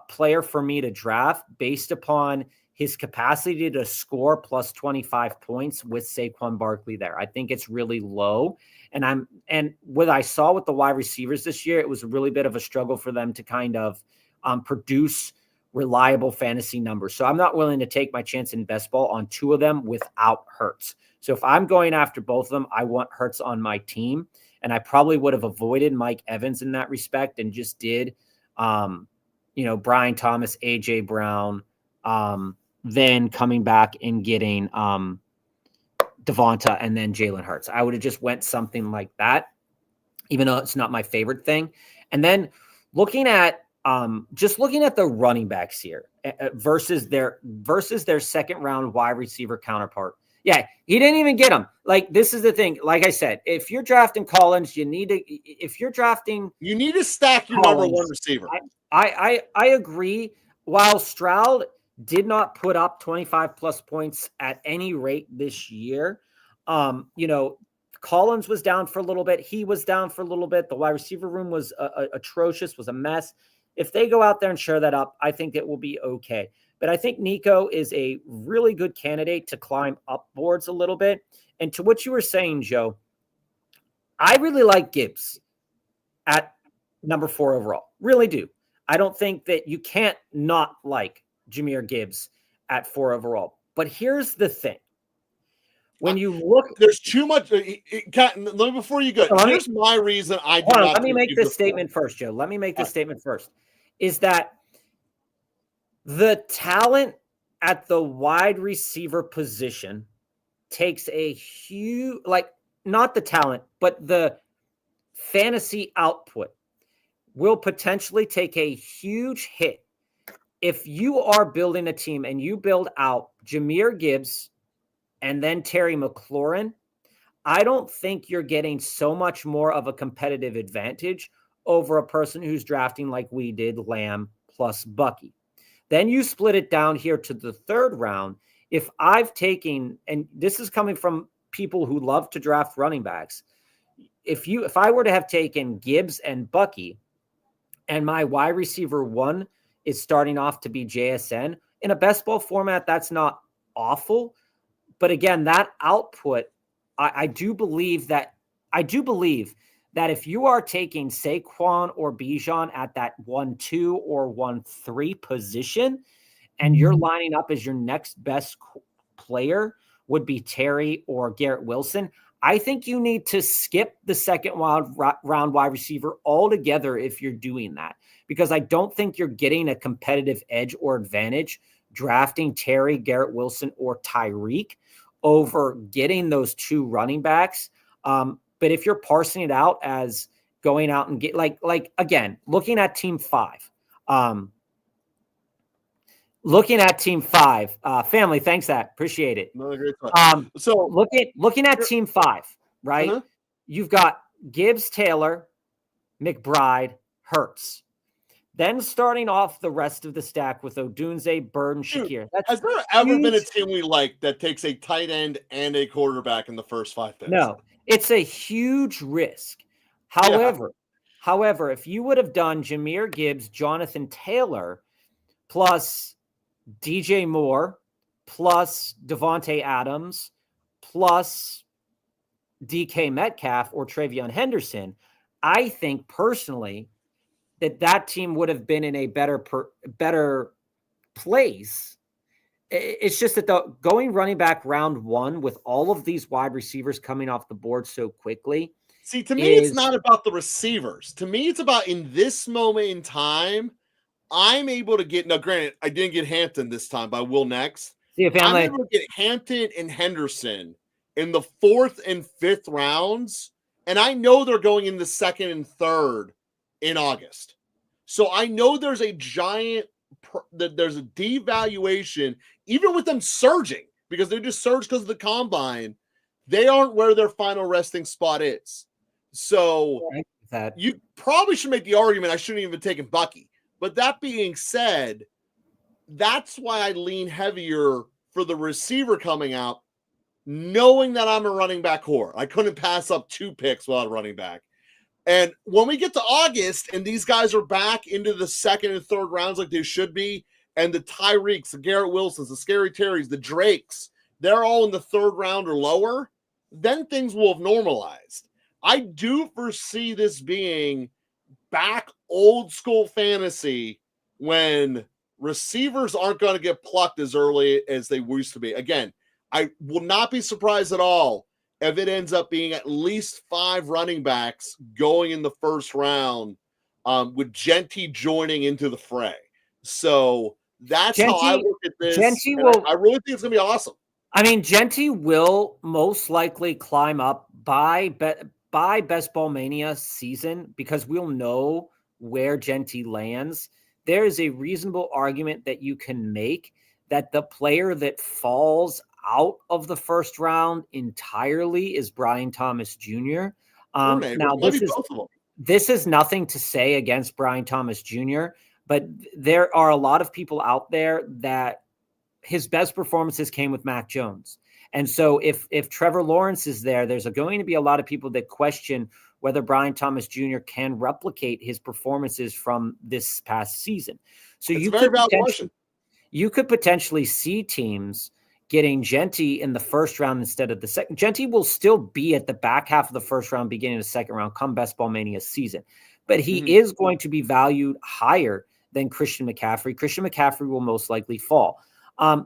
player for me to draft based upon his capacity to score plus 25 points with Saquon Barkley there. I think it's really low. And what I saw with the wide receivers this year, it was a really bit of a struggle for them to kind of produce reliable fantasy numbers. So I'm not willing to take my chance in best ball on 2 of them without Hurts. So if I'm going after both of them, I want Hurts on my team. And I probably would have avoided Mike Evans in that respect and just did Brian Thomas, AJ Brown, then coming back and getting Devonta and then Jalen Hurts. I would have just went something like that, even though it's not my favorite thing. And then looking at the running backs here versus their second round wide receiver counterpart. Yeah, he didn't even get them. Like, this is the thing. Like I said, if you're drafting Collins, you need to stack your Collins, number one receiver. I agree. While Stroud did not put up 25 plus points at any rate this year, Collins was down for a little bit. He was down for a little bit. The wide receiver room was atrocious, was a mess. If they go out there and share that up, I think it will be okay. But I think Nico is a really good candidate to climb up boards a little bit. And to what you were saying, Joe, I really like Gibbs at number 4 overall. Really do. I don't think that you can't not like Jahmyr Gibbs at 4 overall. But here's the thing. When you look, there's too much. Before you go, here's my reason I do not. Let me make this statement first, Joe. Let me make this statement first. Is that the talent at the wide receiver position takes a huge, not the talent, but the fantasy output will potentially take a huge hit if you are building a team and you build out Jahmyr Gibbs and then Terry McLaurin. I don't think you're getting so much more of a competitive advantage over a person who's drafting like we did, Lamb plus Bucky. Then you split it down here to the 3rd round. If I've taken, and this is coming from people who love to draft running backs, if I were to have taken Gibbs and Bucky, and my wide receiver 1 is starting off to be JSN, in a best ball format, that's not awful. But again, that output, I do believe that if you are taking Saquon or Bijan at that 1-2 or 1-3 position, and you're lining up as your next best player would be Terry or Garrett Wilson, I think you need to skip the second round wide receiver altogether if you're doing that, because I don't think you're getting a competitive edge or advantage drafting Terry, Garrett Wilson, or Tyreek over getting those 2 running backs. But if you're parsing it out as going out and get again, looking at team 5, family, thanks, that appreciate it. Another great so looking at team 5, right? Uh-huh. You've got Gibbs, Taylor, McBride, Hurts. Then starting off the rest of the stack with Odunze, Bird, and Shakir. Has there ever been a team we like that takes a tight end and a quarterback in the first 5 picks? No, it's a huge risk. However, if you would have done Jahmyr Gibbs, Jonathan Taylor, plus DJ Moore, plus Devontae Adams, plus DK Metcalf or Travion Henderson, I think personally that team would have been in a better place. It's just that the going running back round 1 with all of these wide receivers coming off the board so quickly. See, to me, it's not about the receivers. To me, it's about in this moment in time, I'm able to get, now granted, I didn't get Hampton this time, but I will next. I'm able to get Hampton and Henderson in the 4th and 5th rounds, and I know they're going in the 2nd and 3rd in August. So I know there's a there's a devaluation, even with them surging, because they just surged because of the combine. They aren't where their final resting spot is. So you probably should make the argument I shouldn't even taken Bucky. But that being said, that's why I lean heavier for the receiver coming out, knowing that I'm a running back whore. I couldn't pass up 2 picks without a running back. And when we get to August and these guys are back into the 2nd and 3rd rounds like they should be, and the Tyreeks, the Garrett Wilsons, the Scary Terrys, the Drakes, they're all in the 3rd round or lower, then things will have normalized. I do foresee this being back old school fantasy when receivers aren't going to get plucked as early as they used to be. Again, I will not be surprised at all if it ends up being at least 5 running backs going in the 1st round, with Genty joining into the fray. So that's how I look at this. Genty will, I really think it's going to be awesome. I mean, Genty will most likely climb up by Best Ball Mania season because we'll know where Genty lands. There is a reasonable argument that you can make that the player that falls out of the first round entirely is Brian Thomas Jr. Now, this is nothing to say against Brian Thomas Jr., but there are a lot of people out there that his best performances came with Mac Jones. And so if Trevor Lawrence is there, there's going to be a lot of people that question whether Brian Thomas Jr. can replicate his performances from this past season. So you could potentially see teams getting Genty in the first round instead of the second. Genty will still be at the back half of the first round, beginning of the second round, come Best Ball Mania season. But he is going to be valued higher than Christian McCaffrey. Christian McCaffrey will most likely fall.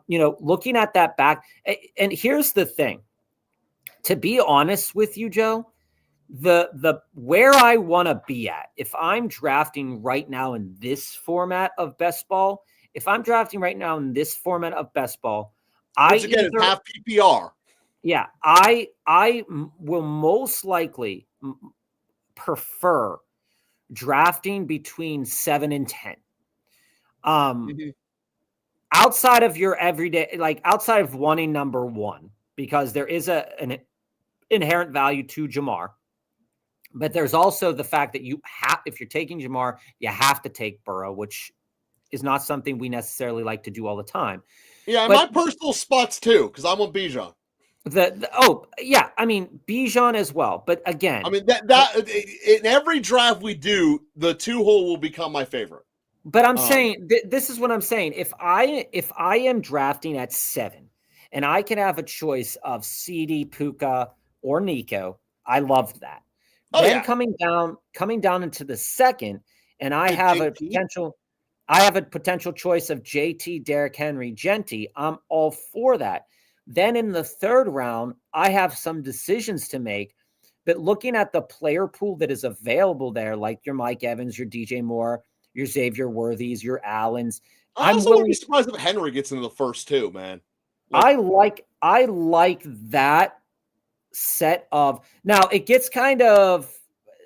Looking at that back, and here's the thing. To be honest with you, Joe, the where I want to be at, if I'm drafting right now in this format of Best Ball, Which again is half PPR. Yeah, I will most likely prefer drafting between 7 and 10. Outside of your everyday, like outside of wanting number one, because there is an inherent value to Jamar. But there's also the fact that if you're taking Jamar, you have to take Burrow, which is not something we necessarily like to do all the time. Yeah, and my personal spots too, because I'm on Bijan. Bijan as well. But again, I mean that in every draft we do, the 2-hole will become my favorite. But I'm saying this is what I'm saying. If I am drafting at 7, and I can have a choice of CD, Puka, or Nico, I love that. Coming down into the second, and I have a potential choice of JT, Derrick Henry, Genty. I'm all for that. Then in the third round, I have some decisions to make. But looking at the player pool that is available there, like your Mike Evans, your DJ Moore, your Xavier Worthies, your Allens. I also wouldn't be surprised if Henry gets into the first two, man. I like that set of. Now it gets kind of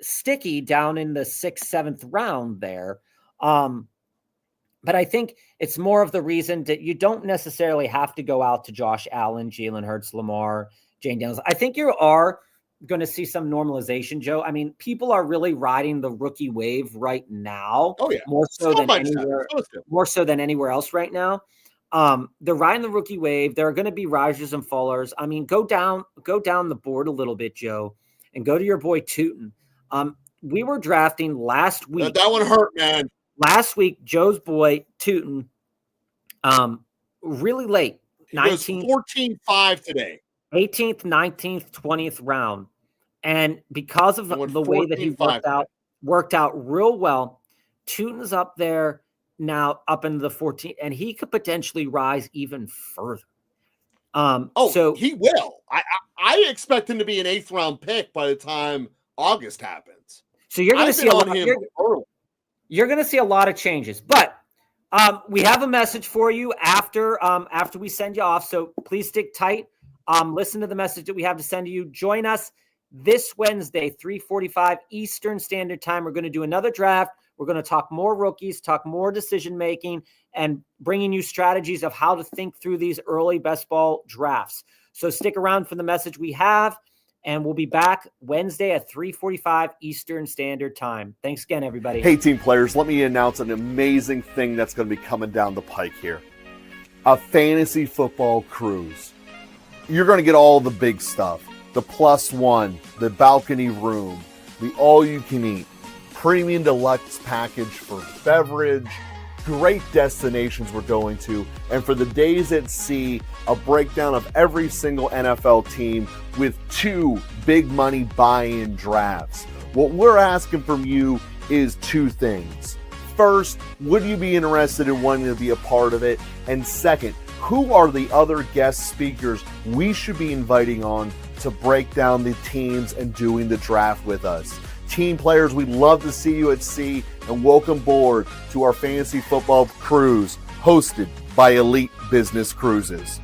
sticky down in the 6th, 7th round there. But I think it's more of the reason that you don't necessarily have to go out to Josh Allen, Jalen Hurts, Lamar, Jane Daniels. I think you are going to see some normalization, Joe. I mean, people are really riding the rookie wave right now. Oh yeah, more so than anywhere else right now. They're riding the rookie wave. There are going to be risers and fallers. I mean, go down the board a little bit, Joe, and go to your boy Tootin. We were drafting last week. That one hurt, man. Last week, Joe's boy Tootin, really late, 19th, 14-5 today, 18th, 19th, 20th round, and because of the way that he worked out real well, Tootin's up there now, up into the 14th, and he could potentially rise even further. So he will. I expect him to be an 8th round pick by the time August happens. So you're going to see you're going to see a lot of changes, but we have a message for you after we send you off. So please stick tight. Listen to the message that we have to send to you. Join us this Wednesday, 3:45 Eastern Standard Time. We're going to do another draft. We're going to talk more rookies, talk more decision-making, and bringing you strategies of how to think through these early best ball drafts. So stick around for the message we have, and we'll be back Wednesday at 3:45 Eastern Standard Time. Thanks again, everybody. Hey, team players, let me announce an amazing thing that's going to be coming down the pike here. A fantasy football cruise. You're going to get all the big stuff. The +1, the balcony room, the all-you-can-eat, premium deluxe package for beverage, great destinations we're going to, and for the days at sea, a breakdown of every single NFL team with 2 big money buy-in drafts. What we're asking from you is 2 things. First, would you be interested in wanting to be a part of it? And second, who are the other guest speakers we should be inviting on to break down the teams and doing the draft with us? team players, we'd love to see you at sea, and welcome aboard to our fantasy football cruise hosted by Elite Business Cruises.